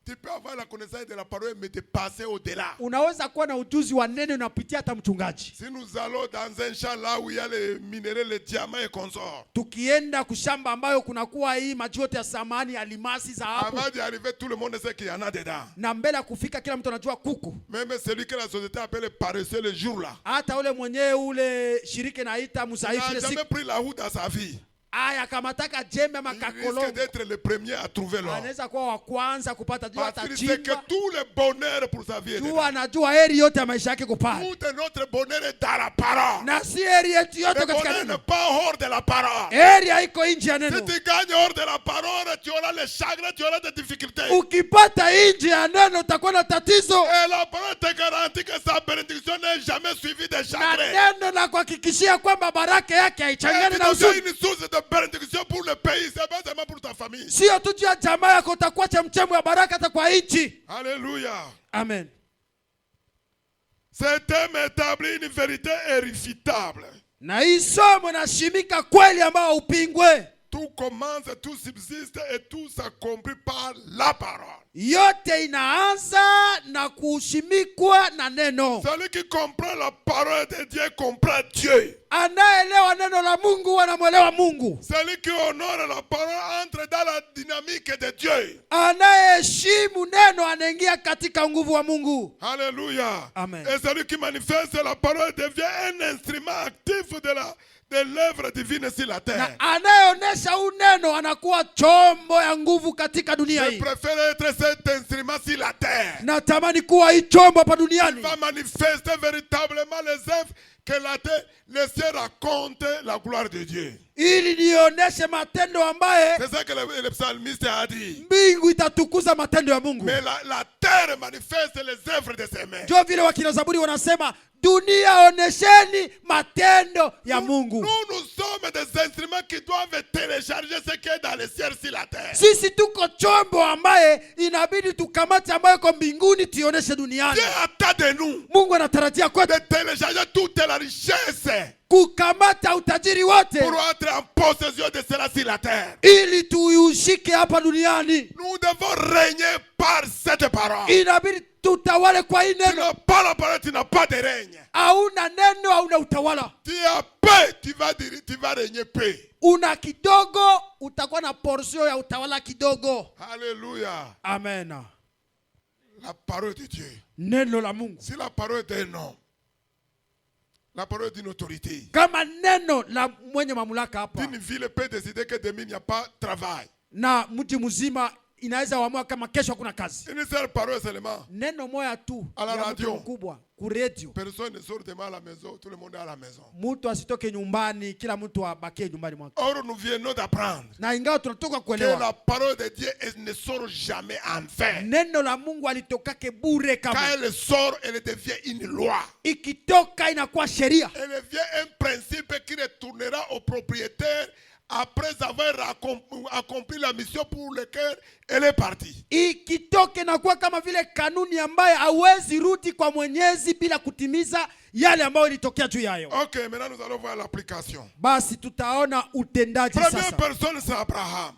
Tu peux avoir la connaissance de la parole mais te passer au-delà. Unaweza kuwa na ujuzi wa neno unapitia hata mchungaji. Si nous allons dans un champ là où il y a les minéraux, les diamants et consorts. Tukienda kushamba ambayo kunakuwa hii maji yote ya samani, alimasi, dhahabu. Avant d'y arriver, tout le monde sait qu'il y en a dedans. Na mbele kufika kila mtu anajua kuku. Même celui que la société appelle paresseux le jour là. Hata ule mwenyewe ule shirike naita Il msaifu n'a ile jamais siku. pris la route dans sa vie. Aya kamataka jembe Il risque makakolongo. d'être le premier à trouver l'or. Anaweza kuwa wa kwanza kupata jua Parce qu'il sait que atachimba. tout le bonheur pour sa vie est Jua dedans. anajua heri yote ya maisha yake kupata. Tout notre bonheur est dans la parole. Na si heri yetu yote Le katika bonheur neno. n'est pas hors de la parole. Heri haiko nje ya Si neno. tu gagnes hors de la parole, tu auras les chagrins, tu auras des difficultés. Ukipata nje ya neno utakuwa na tatizo. Et la parole te garantit que sa bénédiction n'est jamais suivie de Na chagrins. neno la kuhakikishia kwamba baraka yake Et haichangani tu na deviens huzuni. une source de bénédiction pour le pays, c'est pas seulement pour ta famille. Sio tu juu ya jamaa yako utakuwa chemchemu ya baraka hata kwa nchi. Alléluia. Amen. Cet homme établit une vérité irréfutable. Na hii somo nashimika kweli ambao upingwe. Tout commence, tout subsiste et tout s'accomplit par la parole. Yote inaanza na kushimikwa na neno. Celui qui comprend la parole de Dieu comprend Dieu. Anaelewa neno la Mungu anamwelewa Mungu. Celui qui honore la parole entre dans la dynamique de Dieu. Anayeheshimu neno anaingia katika nguvu wa Mungu. Alléluia. Amen. Et celui qui manifeste la parole devient un instrument actif de l'œuvre divine sur la terre. Na anayeonesha huu neno anakuwa chombo ya nguvu katika dunia Je hii. préfère être cet instrument sur la terre. Natamani kuwa hii chombo hapa Il duniani. va manifester véritablement les œuvres que les cieux racontent la gloire de Dieu. Ili nionyeshe matendo ambaye C'est ça que le psalmiste a dit. mbingu itatukuza matendo ya Mungu. Mais la terre manifeste les œuvres de ses mains. Ndio vile wakina Zaburi wanasema dunia onesheni matendo ya Mungu. Nous sommes des instruments qui doivent télécharger ce qui est dans les cieux sur la terre. Sisi tuko chombo ambaye inabidi tukamate ambayo iko mbinguni tuioneshe duniani. Dieu attend de nous Mungu anatarajia kwetu de télécharger toute la richesse kukamata utajiri wote pour être en possession de cela sur la terre. ili tuushike hapa duniani. Nous devons régner par cette parole. Inabidi tutawale kwa hii Tu neno. n'as pas la parole, tu n'as pas de règne. Hauna neno, hauna utawala. Tu as paix, tu vas régner paix. Una kidogo, utakuwa na portion ya utawala kidogo. Alléluia. Amen. La parole de Dieu. Neno la Mungu. Si la parole d'un homme, la parole d'une autorité, Kama neno la mwenye mamlaka hapa d'une ville peut décider que demain il n'y a pas de travail. na mji mzima inaweza kuamua kama kesho hakuna kazi. Une seule parole seulement. Neno moja tu À la ya radio. mtu mkubwa ku radio. Personne ne sort demain à la maison, tout le monde est à la maison. Mtu asitoke nyumbani, kila mtu abakie nyumbani mwake. Or, nous venons d'apprendre Na ingawa tunatoka que kuelewa la parole de Dieu ne sort jamais en vain. neno la Mungu alitokake bure Quand kama. elle sort, elle devient une loi. Ikitoka inakuwa sheria. Elle devient un principe qui retournera au propriétaire après avoir accompli la mission pour laquelle elle est partie. Ikitoke inakuwa kama vile kanuni ambaye hawezi rudi kwa Mwenyezi bila kutimiza yale ambayo ilitokea juu yayo. Ok, maintenant nous allons voir l'application. Basi tutaona utendaji Première sasa. personne, c'est Abraham.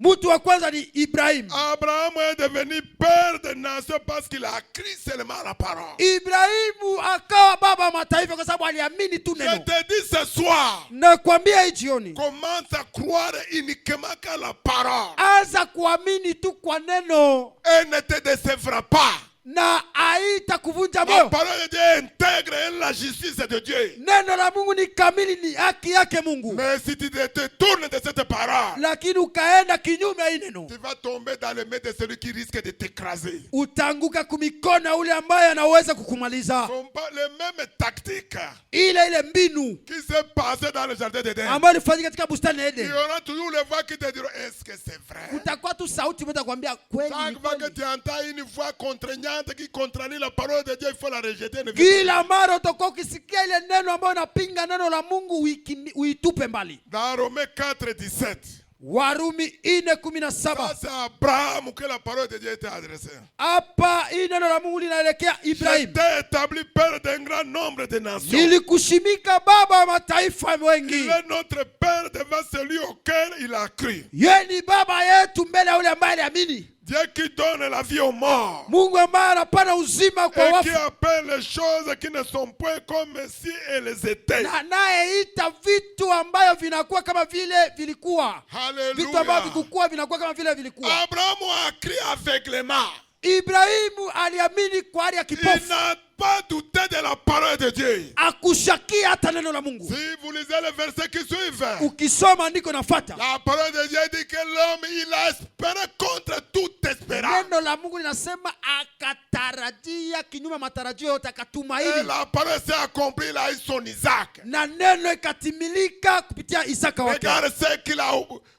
Mtu wa kwanza ni Ibrahim. Abraham est devenu père de nations parce qu'il a cru seulement la parole. Ibrahimu akawa baba wa mataifa kwa sababu aliamini tu Je neno. te dis ce soir, Nakwambia hii jioni, commence à croire uniquement qu'à la parole. anza kuamini tu kwa neno Elle ne te décevra pas. na haita kuvunja La moyo. parole de Dieu intègre la justice de Dieu. Neno la Mungu ni kamili, ni haki yake Mungu. Mais si tu te tournes de cette parole, Lakini ukaenda kinyume ya hii neno, tu vas tomber dans les mains de celui qui risque de t'écraser. utanguka kumikono ule ambaye anaweza kukumaliza. Ce ne sont pas les mêmes tactiques Ile mbinu qui s'est passé dans le jardin d'Éden. ambayo ilifanyika katika bustani ya Il y Eden. aura toujours les voix qui te diront, est-ce que c'est vrai? Utakuwa tu sauti moja kuambia kweli ni Chaque fois que kweli. tu entends une voix contraignante qui contrarie la parole de Dieu, il faut la rejeter. Ne Kila mara utakuwa ukisikia ile neno ambayo inapinga neno la Mungu, uitupe mbali. Dans Romains 4:17. Warumi Ça, 4:17. c'est à Abraham que la parole de Dieu était adressée. Hapa hii neno la Mungu linaelekea Ibrahim. J'étais établi père d'un grand nombre de nations. Nilikushimika baba wa mataifa wengi. Il est notre père devant celui auquel il a cru. Yeye ni baba yetu mbele ya yule ambaye aliamini. Dieu qui donne la vie aux morts. Mungu ambaye anapana uzima kwa Et qui wafu. appelle les choses qui ne sont point comme si elles étaient. Na anayeita vitu ambayo vinakuwa kama vile vilikuwa. Vitu ambavyo Alléluia. vikukua vinakuwa kama vile vilikuwa. Abraham a cru aveuglément. Ibrahimu aliamini kwa hali ya Il kipofu. n'a pas douté de la parole de Dieu. Akushakia hata neno la Mungu. Si vous lisez le verset qui suit, Ukisoma andiko nafuata. la parole de Dieu dit que l'homme, il a espéré contre toute espérance. Neno la Mungu linasema akatarajia kinyume matarajio yote, Et akatumaini. la parole s'est accomplie, il a eu son Isaac. Na neno ikatimilika kupitia Isaka wake. Regarde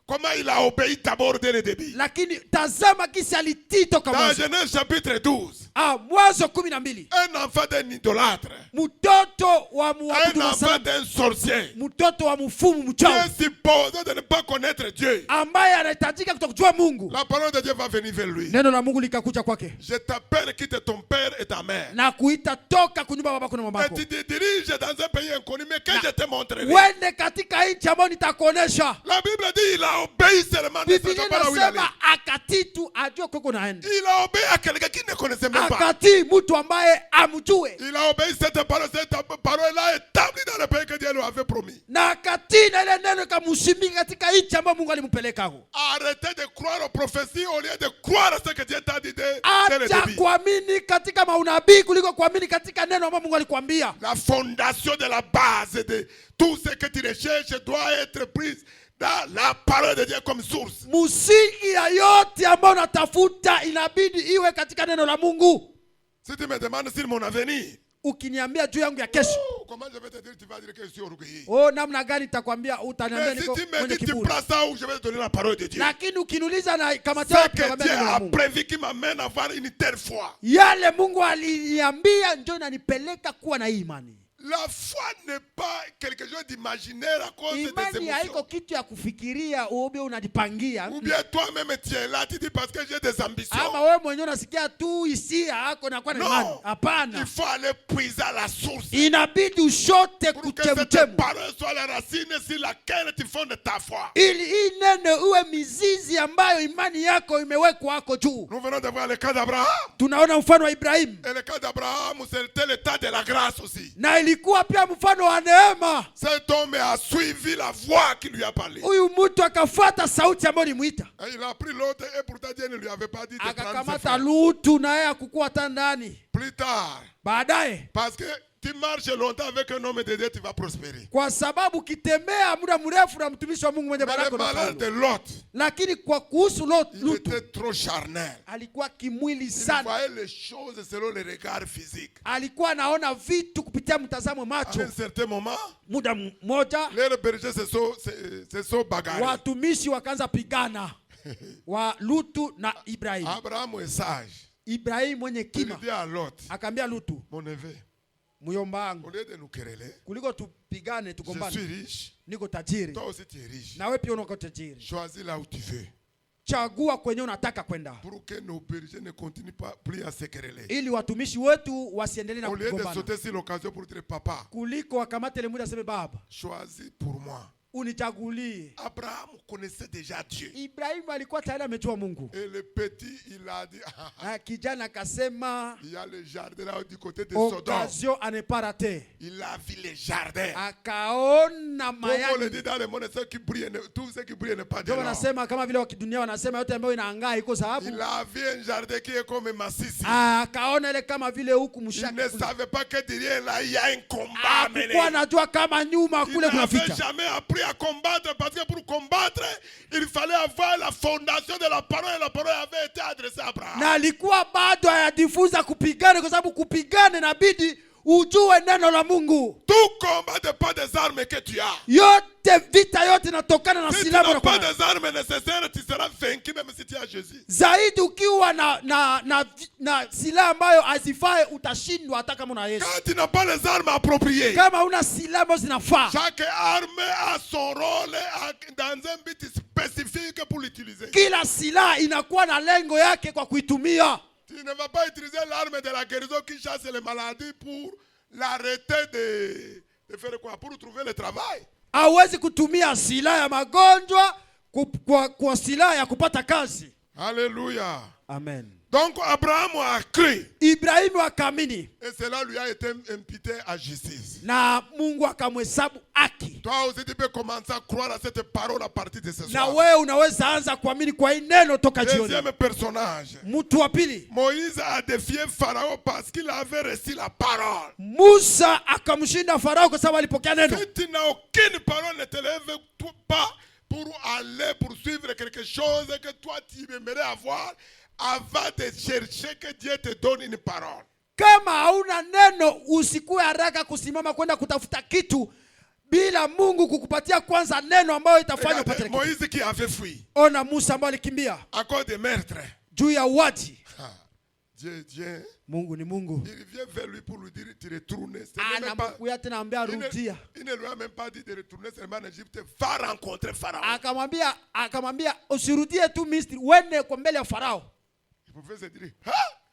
comment il a obéi d'abord dès le début. Lakini tazama kisi alitii toka Dans mwanzo. Genèse chapitre 12, Mwanzo 12. un enfant d'un idolâtre, Mtoto wa muabudu un wa enfant sanamu, d'un sorcier, mtoto wa mfumu qui mchawi est supposé de ne pas connaître Dieu. ambaye anahitajika kutokujua Mungu. La parole de Dieu va venir vers lui. Neno la Mungu likakuja kwake Je t'appelle, quitte ton père et ta mère. na kuita toka kunyumba babako na Et mamako, tu te diriges dans un pays inconnu, mais que je te montrerai. wende katika nchi ambayo nitakuonesha. La Bible dit il a obéi seulement, ne Biblia sachant pas là où il allait. inasema akatii tu ajue koko naenda, Il a obéi à quelqu'un qui ne connaissait même pas. akatii mtu ambaye amjue, Il a obéi cette parole-là établie dans le pays que Dieu lui avait promis. na akatii na ile neno ikamshimika katika nchi ambayo Mungu alimpelekako. Arrêtez de croire aux prophéties au lieu de croire à ce que Dieu t'a dit dès le Acha début. kuamini katika maunabii kuliko kuamini katika neno ambayo Mungu alikwambia. La fondation de la base de tout ce que tu recherches doit être prise dans la parole de Dieu comme source. Msingi ya yote ambayo unatafuta inabidi iwe katika neno la Mungu. Si tu me demandes sur mon avenir, Ukiniambia juu yangu ya kesho, comment je vais te dire, tu vas dire que je suis orgueilleux. namna gani nitakwambia? Utaniambia Mais si niko tu me mwenye dis, tu kiburi. prends ça où je vais te donner la parole de Dieu. Lakini ukiniuliza na kama Ce tena que nitakwambia Dieu neno la a Mungu. prévu qui m'amène à avoir une telle foi. Yale Mungu aliniambia ndio inanipeleka kuwa na hii imani. La foi n'est pas quelque chose d'imaginaire à cause de tes Imani haiko émotions. kitu ya kufikiria ube unajipangia. Ou bien toi-même tu es là, tu dis parce que j'ai des ambitions. Ama wewe mwenyewe unasikia tu hisia yako na kuwa na imani. Non, Hapana. il faut aller puiser à la source. Inabidi ushote Pour que cette kuchemuchemu. parole soit la racine sur laquelle tu fondes ta foi. Ili hii neno uwe mizizi ambayo imani yako imewekwa hako juu. Nous venons de voir le cas d'Abraham. Tunaona mfano wa Ibrahim. Et le cas d'Abraham, c'était le temps de la grâce aussi. Na ilikuwa pia mfano wa neema. Cet homme a suivi la voix qui lui a parlé. Huyu mtu akafuata sauti ambayo nimuita. Et il a pris l'autre et pourtant Dieu ne lui avait pas dit de prendre ses Akakamata frères. Lutu na yeye akukuwa hata ndani. Plus tard, Baadaye, parce que tu marches longtemps avec un homme de Dieu, tu vas prospérer. kwa sababu kitembea muda mrefu na mtumishi wa Mungu mwenye Mais baraka le na malheur de faulu. Lot, Lakini kwa kuhusu il Lutu était trop charnel. alikuwa kimwili Il sana. voyait les choses selon le regard physique. Alikuwa anaona vitu kupitia mtazamo À macho. un certain moment, Muda mmoja les bergers se sont bagarrés. watumishi wakaanza pigana wa Lutu na Ibrahim. Abraham est sage. Ibrahim mwenye Il kima dit à Lot, akaambia Lutu, mon neveu, muyomba au wangu, lieu de nous quereller, kuliko tupigane je tugombane, suis riche, niko tajiri toi aussi tu es riche. na wewe pia uko tajiri. Choisis là où tu veux. Chagua kwenye unataka kwenda, Pour que nos bergers ne continuent pas plus à se quereller. ili watumishi wetu wasiendelee na Au lieu de kugombana, sauter sur l'occasion pour dire papa, kuliko wakamate ile muda aseme baba, choisis pour moi. unichagulie. Abraham connaissait déjà Dieu. Ibrahimu alikuwa tayari amejua Mungu. Et le petit, il a dit, Na kijana akasema il y a le jardin là du côté de Sodome. occasion à ne pas rater. Il a vu les jardins. Akaona Comme on le mayani. dit dans le monde, tout ce qui brille n'est pas de Ndio l'or. wanasema kama vile wakidunia wanasema yote ambayo inaangaa iko Il dhahabu. a vu un jardin qui est comme Massissi. Akaona ile kama vile huku Il mshaka. ne savait pas que derrière là, il y a un combat mené. Alikuwa anajua kama nyuma Il kule kuna n'avait vita. jamais appris à combattre parce que pour combattre, il fallait avoir la fondation de la parole et la parole avait été adressée à Abraham. Na alikuwa bado hayajifunza kupigana kwa sababu kupigana inabidi ujue neno la Mungu. Tout combat n'est pas des armes que tu as. Yote vita yote inatokana na Si tu silaha n'as pas unakuwa. des armes nécessaires, tu seras vaincu même si tu as Jésus. Zaidi ukiwa na silaha ambayo hazifai utashindwa hata kama una Yesu. Quand tu n'as pas les armes appropriées, Kama una silaha ambazo zinafaa. chaque arme a son rôle dans un but spécifique pour l'utiliser. Kila silaha inakuwa na lengo yake kwa kuitumia. Tu ne vas pas utiliser l'arme de la guérison qui chasse les maladies pour l'arrêter de faire quoi? Pour trouver le travail. Hawezi kutumia silaha ya magonjwa kwa silaha ya kupata kazi. Alléluia. Amen. Donc Abraham a cru. Ibrahimu akaamini Et cela lui a été imputé à justice. na Mungu akamhesabu haki. Toi aussi tu peux commencer à croire à cette parole à partir de ce Na soir. wewe unaweza anza kuamini kwa hii neno toka jioni. Deuxième personnage. Mtu wa pili, Moïse a défié Pharaon parce qu'il avait reçu la parole. Musa akamshinda Farao kwa sababu alipokea neno. Si tu n'as aucune parole, ne te lève pas pour aller poursuivre quelque chose que toi tu aimerais avoir avant de chercher que Dieu te donne une parole. Kama hauna neno usikue haraka kusimama kwenda kutafuta kitu bila Mungu kukupatia kwanza neno ambayo itafanya upate Regardez, kitu. Moïse qui avait fui Ona Musa ambaye alikimbia à cause des meurtres. juu ya uaji. Dieu, Mungu ni Mungu. il vient vers lui pour lui dire de retourner. Même pas, Anakuya tena ambia rudia. il ne lui a même pas dit de retourner seulement en Égypte. Va rencontrer Pharaon. Akamwambia usirudie tu Misri, uende kwa mbele ya Farao. Il pouvait se dire,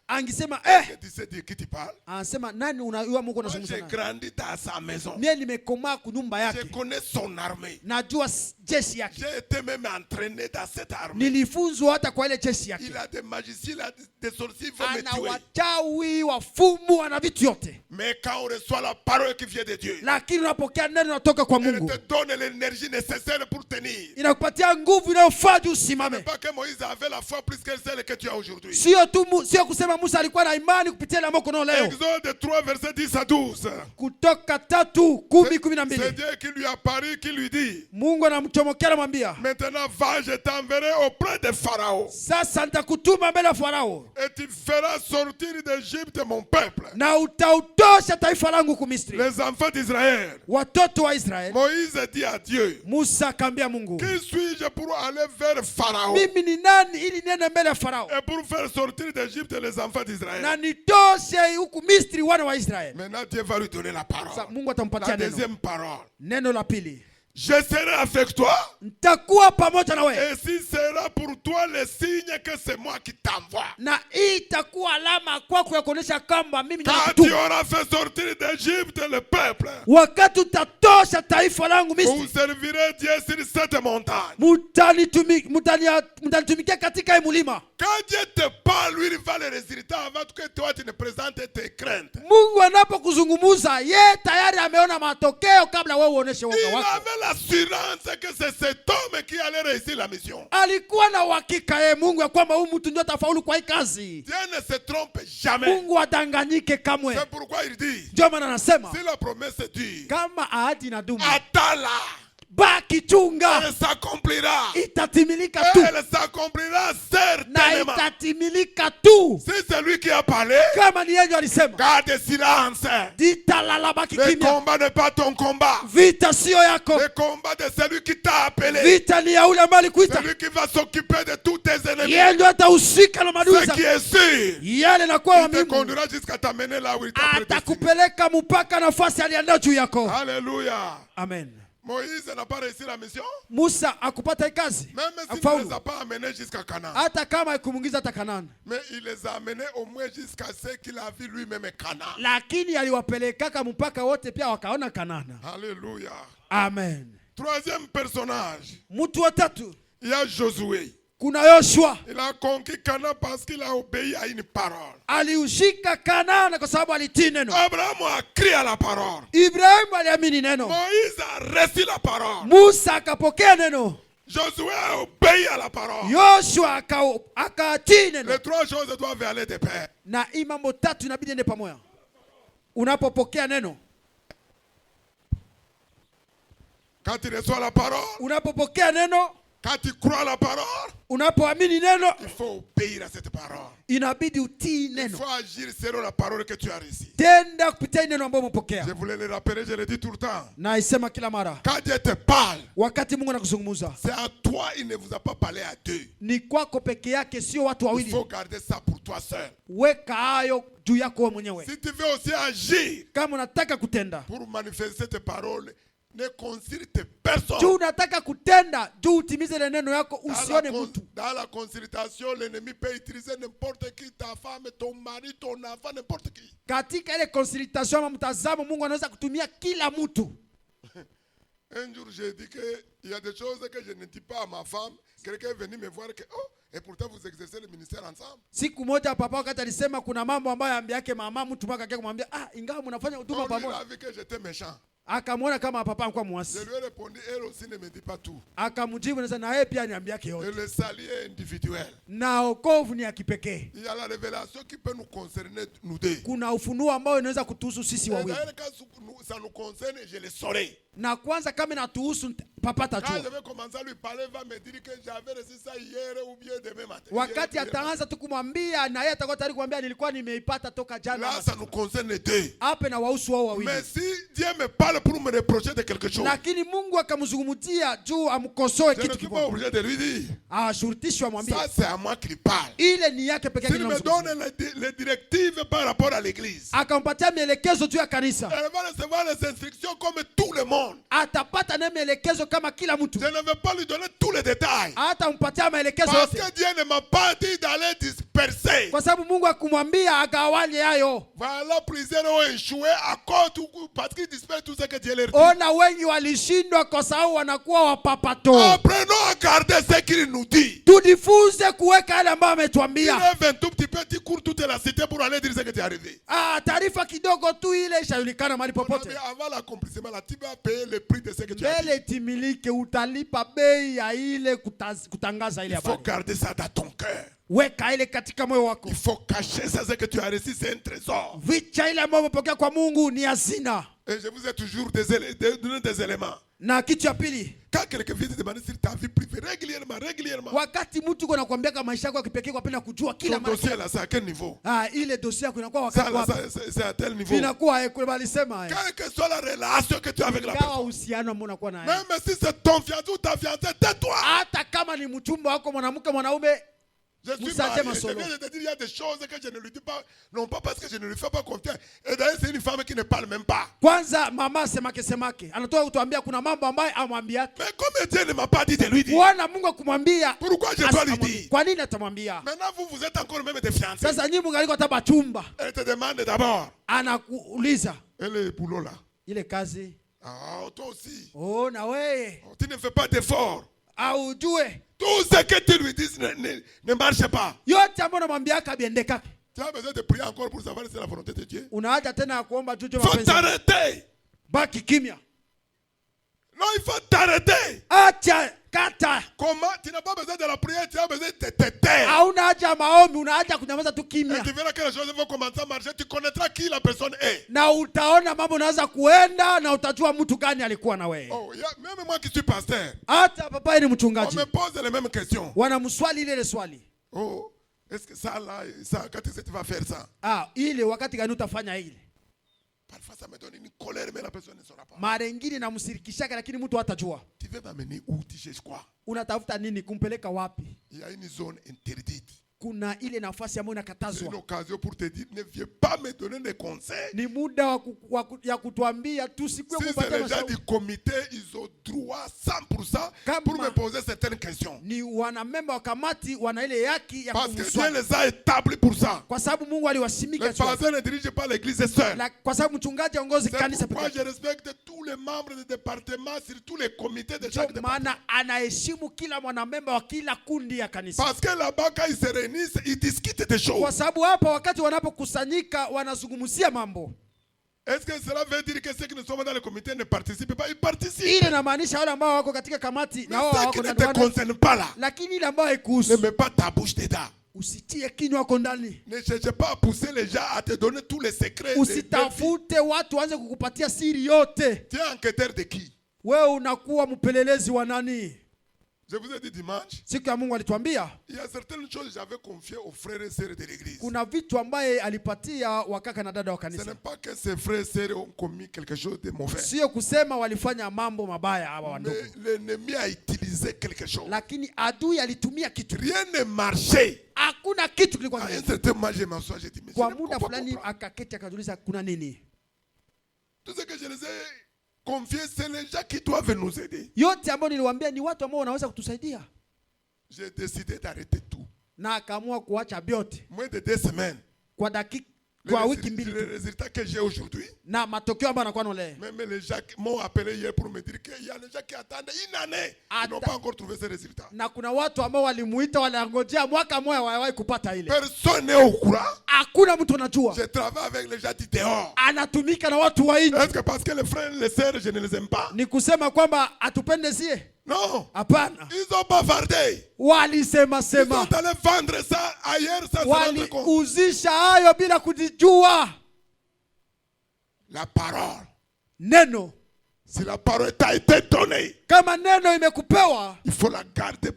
Angisema tu sais de qui tu parles? anasema nani unajua Mungu Moi, anazungumza j'ai naye? grandi dans sa maison. Mimi nimekomaa kunyumba Je yake. connais son armée. Najua jeshi yake. J'ai été même entraîné dans cette armée. Nilifunzwa hata kwa ile jeshi yake. Il a des magiciens, il a des sorciers, il va me Ana tuer. wachawi, wafumu, ana vitu yote. Mais quand on reçoit la parole qui vient de Dieu, Lakini unapokea neno natoka kwa elle Mungu. te donne l'énergie nécessaire pour tenir. Inakupatia nguvu inayofaa juu Ce usimame. n'est pas que Moïse avait la foi plus que celle que tu as aujourd'hui. Sio kusema Musa alikuwa na imani kupitia ile ambako leo. Exode 3, verset 10 à 12. Kutoka 3:10-12. C'est Dieu qui lui apparaît, qui lui dit, Mungu anamchomokea anamwambia, maintenant va, je t'enverrai auprès de Pharaon. sasa nitakutuma mbele ya Farao Et tu feras sortir d'Égypte mon peuple, na utautosha taifa langu ku Misri. les enfants d'Israël. Watoto wa Israeli. Moïse dit à Dieu, Musa akaambia Mungu, qui suis-je pour aller vers Pharaon mimi ni nani ili niende mbele ya Farao et pour faire sortir d'Égypte les enfants na d'Israël? nitoshe huku Misri wana wa Israeli? Maintenant Dieu va lui donner la Sasa parole. Mungu atampatia La neno. deuxième parole. Neno la pili, Je serai avec toi nitakuwa pamoja na wewe et si sera pour toi le signe que c'est moi qui t'envoie. na hii itakuwa alama kwako ya kuonyesha kwamba mimi Quand tu ninakutuma. auras fait sortir d'Égypte le peuple, Wakati utatosha taifa langu vous Misri, servirez Dieu sur cette montagne. mtanitumikia katika hii mulima. Quand Dieu te parle, lui, il va les résultats avant que toi tu ne présentes tes craintes. Mungu anapokuzungumuza ye tayari ameona matokeo kabla wewe uoneshe woga Il wako. avait l'assurance que c'est cet homme qui allait réussir la mission. Alikuwa na uhakika ye Mungu ya kwamba huyu mtu ndio atafaulu kwa hii kazi. Dieu ne se trompe jamais. Mungu adanganyike kamwe. C'est pourquoi il dit, Ndio maana anasema si la promesse dure, kama ahadi na dumu, attends-la, baki chunga, elle s'accomplira. itatimilika tu Elle s'accomplira na certainement. itatimilika tu. Si c'est lui qui a parlé, Kama ni yeye alisema, garde silence. ditalala, baki Le kimya. combat n'est pas ton combat. Vita sio yako, Le combat de celui qui t'a appelé. vita ni ya ule ambaye alikuita. Celui qui va s'occuper de tous tes ennemis. Yeye ndio atahusika na maadui Ce zako. qui est sûr, Yale nakuwa il te mimi conduira jusqu'à t'amener là où il t'a prédestiné. atakupeleka mpaka nafasi aliandaa juu yako. Alléluia. Amen. Moïse n'a pas réussi la mission, Musa akupata hii kazi, même s'il ne afaulu, les a pas amenés jusqu'à Canaan. hata kama ikumuingiza hata Kanaani, Mais il les a amenés au moins jusqu'à ce qu'il a vu lui-même Canaan. lakini aliwapelekaka mpaka wote pia wakaona Kanaani. Alléluia. Amen. Troisième personnage, Mtu wa tatu il y a Josué. kuna Yoshua. Il a conquis Canaan parce qu'il a obéi à une parole. Aliushika Kanaani kwa sababu alitii neno. Abraham a crié à la parole. Ibrahimu aliamini neno. Moïse a reçu la parole. Musa akapokea neno. Josué a obéi à la parole. Yoshua akatii neno. Les trois choses doivent aller de pair. Na hii mambo tatu inabidi ende pamoja. Unapopokea neno, Quand tu reçois la parole, unapopokea neno, quand tu crois la parole, unapoamini neno, il faut obéir à cette parole. inabidi utii Il neno. faut agir selon la parole que tu as reçue. Tenda kupitia neno ambalo umepokea. Je voulais le rappeler, je le dis tout le temps. Na isema kila mara, Quand Dieu te parle, wakati Mungu anakuzungumza, c'est à toi, il ne vous a pas parlé à deux. ni kwako peke yake, sio watu Il wawili. faut garder ça pour toi seul. Weka hayo juu yako wewe mwenyewe. Si tu veux aussi agir Kama unataka kutenda, pour manifester cette parole, ne consulte personne. juu unataka kutenda, juu utimize ile neno yako, usione mtu. Dans la consultation, l'ennemi peut utiliser n'importe qui, ta femme, ton mari, ton enfant, n'importe qui. Katika ile consultation ama mtazamo, Mungu anaweza kutumia kila mtu. Un jour, j'ai dit qu'il y a des choses que je ne dis pas à ma femme. Quelqu'un est venu me voir que, oh, et pourtant vous exercez le ministère ensemble. Siku moja papa wakati alisema kuna mambo ambayo ambia yake mama, mtu mwaka akaja kumwambia ingawa mnafanya huduma On lui pamoja. a vu que j'étais méchant. Akamwona kama papa alikuwa mwasi. Je lui ai répondu, elle aussi ne me dit pas tout. Akamjibu na yeye pia niambia yake Et yote. le salut est individuel. Na wokovu ni ya kipekee. Il y a la révélation qui peut nous concerner, nous deux. Kuna ufunuo ambao unaweza kutuhusu sisi Et wawili. d'ailleurs, quand ça nous concerne, je le saurai. Na kwanza kama inatuhusu papa Quand je tajua. vais commencer à lui parler, il va me dire que j'avais reçu ça hier ou bien demain matin. Wakati ataanza tu kumwambia na yeye atakuwa tayari kumwambia nilikuwa nimeipata toka jana. Là, ça nous concerne les deux. Hapo na wahusu wao wawili. Mais si Dieu me parle pour me reprocher de quelque chose, Lakini Mungu akamzungumzia juu amkosoe je ne kitu suis pas kimoja. obligé de lui dire. Ashurutishwe amwambie. Ça, c'est à moi qu'il parle. Ile ni yake pekee S'il yake. me donne les directives par rapport à l'église, Akampatia mielekezo juu ya kanisa. elle va recevoir les instructions comme tout le monde. Atapata na mielekezo kama kila mtu. Je ne vais pas lui donner tous les détails. Hatampatia maelekezo Parce yote. que Dieu ne m'a pas dit d'aller disperser. Kwa sababu Mungu akumwambia agawanye hayo. Voilà, plusieurs ont échoué à cause parce qu'ils dispersent tout ce que Dieu leur dit. Ona wengi walishindwa kwa sababu wanakuwa wapapato. Apprenons à garder ce qu'il nous dit. Tujifunze kuweka yale ambayo Il ametuambia. rêve un tout petit peu, tu cours toute la cité pour aller dire ce que tu es arrivé. Taarifa kidogo tu ile ishajulikana mahali popote. Mais avant l'accomplissement, là, tu vas payer le prix de ce que tu as dit. Mbele timilike, utalipa bei ya ile kutangaza ile Il faut habari. garder ça dans ton cœur. Weka ile katika moyo wako. Il faut cacher ça, ce que tu as reçu, c'est un trésor. Vicha ile ambayo umepokea kwa Mungu ni hazina. Et je vous ai toujours donné des éléments. Na kitu ya pili, Quand quelqu'un vient te demander sur ta vie privée, régulièrement, wakati mtu kuna kuambia kama maisha yako ya kipekee kwa penda kujua kila ton mara. dossier là, c'est à quel niveau? Ile dossier yako inakuwa Ça, wakati là, wapi? c'est à tel niveau. Inakuwa kule walisema Quelle que soit la relation que tu as avec la gawa personne, uhusiano ambao unakuwa naye. même si c'est ton fiancé ou ta fiancée, tais-toi. Hata kama ni mchumba wako mwanamke mwanaume, Je suis Moussa marié. Djema Je Solo. viens de te dire, il y a des choses que je ne lui dis pas, non pas parce que je ne lui fais pas confiance. Et d'ailleurs, c'est une femme qui ne parle même pas. kwanza mama semake anatoka kutuambia kuna mambo ambayo amwambia. Mais comme Dieu ne m'a pas dit de lui dire, Kuona Mungu akumwambia, pourquoi je dois lui dire? kwa nini atamwambia? Maintenant, vous êtes encore même des fiancés. Sasa nyinyi mungaliko hata bachumba, Elle te demande d'abord. anakuuliza Et le boulot là. ile kazi, Ah, toi aussi. na wewe Oh, tu ne fais pas d'effort. aujue Tout ce que tu lui dis ne marche pas. yote ambayo unamwambia kabiendeka. Tu as besoin de prier encore pour savoir si c'est la volonté de Dieu. Unaanza tena kuomba juu ya Il faut mapenzi. t'arrêter. Baki kimya. Non, il faut t'arrêter. Acha kata. Comment? Tu n'as pas besoin de la prière, tu as besoin de te taire. Hauna haja ya maombi, una haja kunyamaza tu Et kimya. tu verras que les choses vont commencer à marcher, tu connaîtras qui la personne est. Na utaona mambo unaanza kuenda na utajua mtu gani alikuwa na wewe. Oh, même moi qui suis pasteur, Hata papa ni on mchungaji. me pose les mêmes questions. Wanamswali ile swali. Oh, est-ce que ça là, ça, quand est-ce que tu vas faire ça? Ile wakati gani utafanya ile? Parfois ça me donne une colère, mais la personne ne saura pas. Mara nyingine namsirikishaka lakini mtu hatajua. Tu veux m'amener où? Tu cherches quoi? Unatafuta nini, kumpeleka wapi? Il y a une zone interdite. Kuna ile nafasi ambayo C'est une inakatazwa. occasion pour te dire, ne viens pas me donner des conseils. Ni muda ya kutuambia tusikue Si c'est kupatia les gens mashauri. du comité, ils ont droit 100% Kama- pour me poser certaines questions. Ni wanamemba wa kamati wana ile haki ya Parce que Dieu kumswali. les a établis pour ça. Kwa sababu Mungu aliwasimika Le pasteur ne dirige pas l'église seul. kwa sababu mchungaji aongozi C'est kanisa pourquoi pekee. je respecte tous les membres du département, sur tous les comités de Ndio chaque département. maana anaheshimu kila mwanamemba wa kila kundi ya kanisa. Parce que là-bas, quand ils se réunissent, ils discutent des choses. Kwa sababu hapa wakati wanapokusanyika wanazungumzia mambo. Est-ce que cela veut dire que ceux qui ne sont pas dans le comité ne participent pas? Ils participent. Ile inamaanisha wale ambao wako katika kamati na wao Mais ceux wako qui ne ndani. te concernent pas là, Lakini ile ambayo ne haikuhusu, mets pas ta bouche dedans. usitie kinywa wako ndani. Ne cherche pas à pousser les gens à te donner tous les secrets. Usitafute watu waanze kukupatia siri yote. Tu es enquêteur de qui? Wewe unakuwa mpelelezi wa nani? Je vous ai dit dimanche, Siku ya Mungu alituambia il y a certaines choses que j'avais confiées aux frères et sœurs de l'église. kuna vitu ambaye alipatia wakaka na dada wa Ce n'est kanisa. pas que ces frères et sœurs ont commis quelque chose de mauvais. Sio kusema walifanya mambo mabaya hawa wandugu. Mais l'ennemi a utilisé quelque chose. Lakini adui alitumia kitu. Rien ne marchait. Hakuna kitu kilikuwa À un kinafanya. certain moment, je m'assois, je dis, mais je Kwa ne muda comprends fulani pas. akaketi akajiuliza kuna nini? Tout ce que je les ai confiés, c'est les gens qui doivent nous aider. Yote ambayo niliwaambia ni watu ambao wanaweza kutusaidia. J'ai décidé d'arrêter tout. Na akaamua kuacha vyote Moins de 2 semaines. kwa kwa wiki mbili Le tu. résultat que j'ai aujourd'hui, Na matokeo ambayo anakuwa nole. même les gens m'ont appelé hier pour me dire qu'il y a des gens qui attendent une année. Ils n'ont pas encore trouvé ces résultats. Na kuna watu ambao walimuita wanangojea mwaka mmoja wawahi kupata ile. Personne n'est au courant. Hakuna mtu anajua. Je travaille avec les gens du dehors. Anatumika na watu wa nje. Est-ce que parce que les frères et les sœurs, je ne les aime pas? Ni kusema kwamba atupende sie? Non. Hapana. Ils ont bavardé. Walisema Ils sema. sont allés vendre ça ailleurs sans se rendre compte. Waliuzisha hayo bila kujijua. La parole. Neno. Si la parole t'a été donnée, Kama neno imekupewa, il faut la garder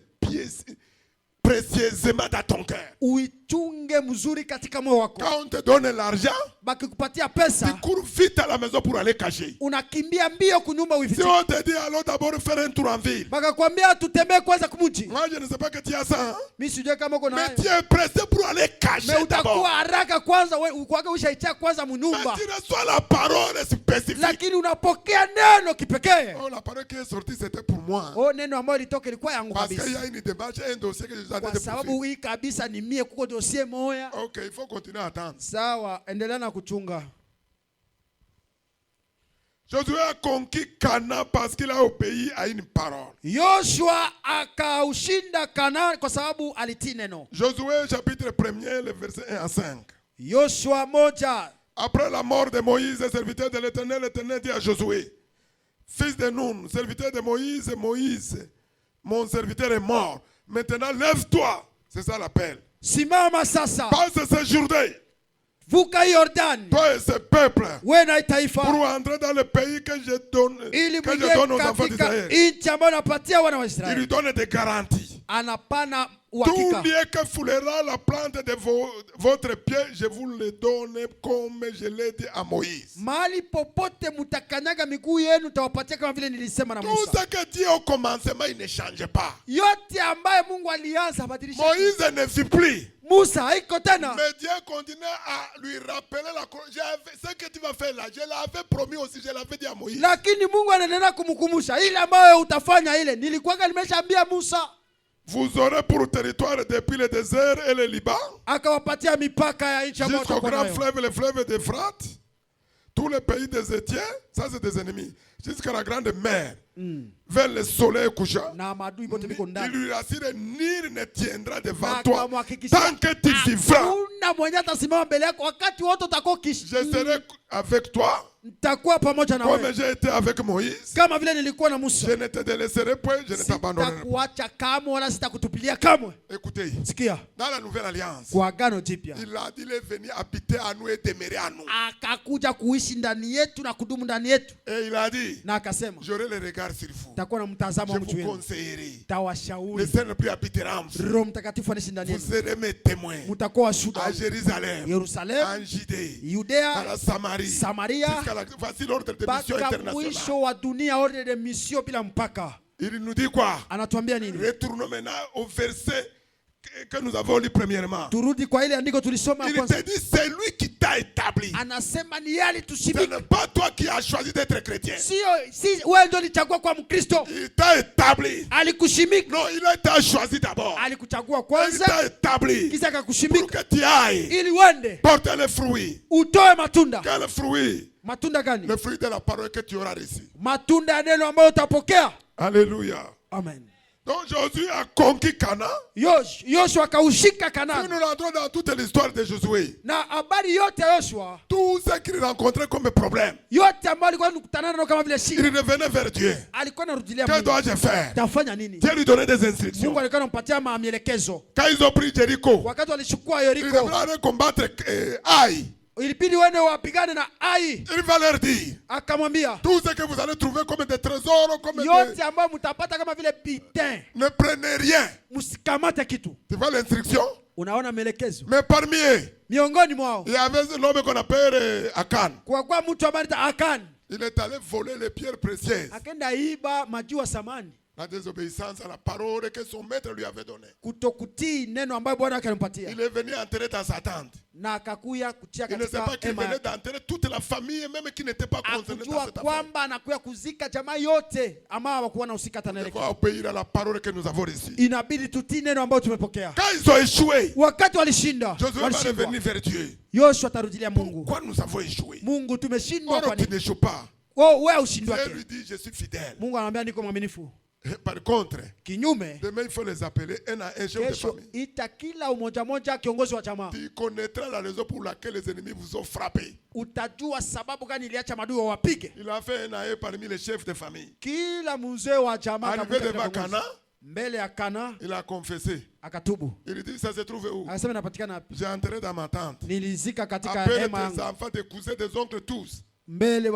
précieusement dans ton cœur. uitunge mzuri katika moyo wako. Quand on te donne l'argent, Bakikupatia tu pesa, cours vite à la maison pour aller cacher. unakimbia mbio kunyumba Si uifiche. on te dit allons d'abord faire un tour en ville, Bakakwambia tutembee kwanza kumuji. moi je ne sais pas que tu as ça, hein? Mimi sijui kama uko na Mais hayo. tu es pressé pour aller Mais cacher utakuwa d'abord. haraka kwanza, wewe ukwake ushaitia kwanza Mais mnyumba. tu reçois la parole spécifique. Lakini unapokea neno kipekee. Oh, la parole qui est sortie, c'était pour moi. Oh, neno ambayo ilitoka ilikuwa yangu Parce qu'il y kabisa. a une démarche, un dossier que je dois Kwa te sababu poursuivre. hii kabisa ni mie kuko dossier moya. Ok, il faut continuer à attendre. Sawa, endelea na kuchunga. Josué a conquis Canaan parce qu'il a obéi à une parole. Yoshua akaushinda Kanani kwa sababu alitii neno. Josué chapitre 1er, le verset 1 à 5. Yoshua 1. Après la mort de Moïse, serviteur de l'Éternel, l'Éternel dit à Josué, fils de Nun, serviteur de Moïse, Moïse, mon serviteur est mort. Maintenant, lève-toi. C'est ça l'appel. Simama sasa. Passe ce Jourdain, Vuka Yordani. toi et ce peuple, Wewe na taifa. pour entrer dans le pays que je donne, Ili que je donne aux mwingie enfants katika d'Israël. nchi ambayo napatia wana wa Il Israeli. lui donne des garanties. Anapana Tout uhakika. lieu que foulera la plante de votre pied, je vous le donne comme je l'ai dit à Moïse. Mahali popote mutakanyaga miguu yenu tawapatia kama vile nilisema na Tout Musa. ce que Dieu au commencement, il ne change pas. Yote ambaye Mungu alianza badilisha. Moïse ne vit plus. Musa haiko tena. Mais Dieu continue à lui rappeler ce que tu vas faire là. Je l'avais promis aussi, je l'avais dit à Moïse. Lakini Mungu anaendelea kumkumbusha ile ambayo utafanya ile. Nilikuwa nimeshaambia Musa. Vous aurez pour territoire depuis le désert et le Liban, Akawapatia mipaka ya nchi ambayo jusqu'au utakuwa grand nayo. fleuve, le fleuve d'Euphrate, tous les pays des Étiens, ça c'est des ennemis, jusqu'à la grande mer, vers le soleil couchant. Na maadui bote biko Il ndani. lui assure, nul ne tiendra devant Na toi akamhakikishia, tant que tu vivras. hakuna mwenye atasimama mbele yako wakati wote utakuwa kishi. Je serai avec toi Nitakuwa pamoja na comme wewe. j'ai été avec Moïse. Kama vile nilikuwa na Je Musa. ne te délaisserai point, je ne t'abandonnerai pas. Sitakuacha kamwe wala sitakutupilia kamwe. Écoutez, Sikia. dans la nouvelle alliance, Kwa agano jipya. il a dit, il est venu habiter à nous et demeurer à nous. Akakuja kuishi ndani yetu na kudumu ndani yetu. Et il a dit, Na akasema j'aurai le regard sur vous. takuwa na mtazamo Je wa mtu vous wenu. conseillerai. Le Tawashauri. Saint-Esprit habitera en vous. Roho Mtakatifu anaishi ndani Vous yenu. serez mes témoins Mtakuwa washuhuda. à Jérusalem, Yerusalemu, en Judée, à Yudea, la Samarie, Samaria, jusqu'à la... Voici l'ordre de mission mpaka internationale. mwisho wa dunia, ordre de mission bila mpaka. Il nous dit quoi? Anatuambia nini? Retournons maintenant au verset que nous avons lu premièrement. Turudi kwa ile andiko tulisoma Il kwanza. te dit, c'est lui qui t'a établi. Anasema ni yeye Ce alitushibika. n'est pas toi qui as choisi d'être chrétien. Si wewe ndio ulichagua kwa Mkristo. Il t'a établi. Alikushimika. Non, il t'a choisi d'abord. Alikuchagua Il kwanza. t'a établi Kisha pour akakushimika. que tu ailles Ili uende. porter les fruits. Utoe matunda. Quel fruit? Matunda gani? Le fruit de la parole que tu auras reçu. Matunda ya neno ambayo utapokea. Alléluia. Amen. Donc Josué a conquis Canaan. Yoshua akaushika Si Kanaani. nous rentrons dans toute l'histoire de Josué, Na habari yote ya Yoshua, tout ce qu'il rencontrait comme problème, yote ambayo alikuwa anakutana nayo kama vile il shida, revenait vers Dieu. alikuwa anarudilia Que Mungu. dois-je faire? Tafanya nini? Dieu lui donnait des instructions. Mungu alikuwa anampatia maelekezo. Quand ils ont pris Jéricho, Wakati walichukua il Yeriko, devrait combattre Aïe. ilibidi wende wapigane na Ai. Il va leur dire, Akamwambia, tout ce que vous allez trouver comme des trésors, comme yote des... ambayo mtapata kama vile bitin, Ne prenez rien. msikamate kitu. Tu vois l'instruction? Unaona maelekezo. Mais parmi eux, Miongoni mwao il y avait l'homme qu'on appelle Akan. kwa mtu ambaye anaitwa Akan, Il est allé voler les pierres précieuses. akaenda iba majua samani, La désobéissance à la parole que son maître lui avait donnée. kutokutii neno ambayo Bwana akanipatia, Il est venu entrer dans sa tente. na akakuya kutia Il ne sait pas katika qu'il hema venait yake. d'entrer toute la famille, même qui n'était pas concernée dans Akujua cette affaire. kwamba anakuya kuzika jamaa yote ambao hawakuwa na husika hata Il naelekea. faut obéir à la parole que nous avons reçue. Inabidi tutii neno ambayo tumepokea. Quand ils ont échoué, Wakati walishinda, Josué va revenir vers Dieu. Yoshua atarudilia Mungu. Pourquoi nous avons échoué? Mungu, tumeshindwa Or, kwa tu nini? n'échoues pas. Wewe ushindwa Dieu wake. lui dit, je suis fidèle. Mungu anamwambia niko mwaminifu. Et par contre, Kinyume, demain il faut les appeler un à un chef de kesho famille. ita kila umoja moja kiongozi wa jamaa. Tu connaîtras la raison pour laquelle les ennemis vous ont frappé. Utajua sababu gani iliacha madui wawapige. Il a fait un à un parmi les chefs de famille. Kila mzee wa jamaa Arrivé akakuja devant katika Cana, mbele ya Kana, il a confessé. akatubu. Il dit, ça se trouve où? Akasema inapatikana wapi? J'ai entré dans ma tente. Nilizika katika Appelle hema tes yangu. enfants, tes cousins, tes oncles, tous. Mbele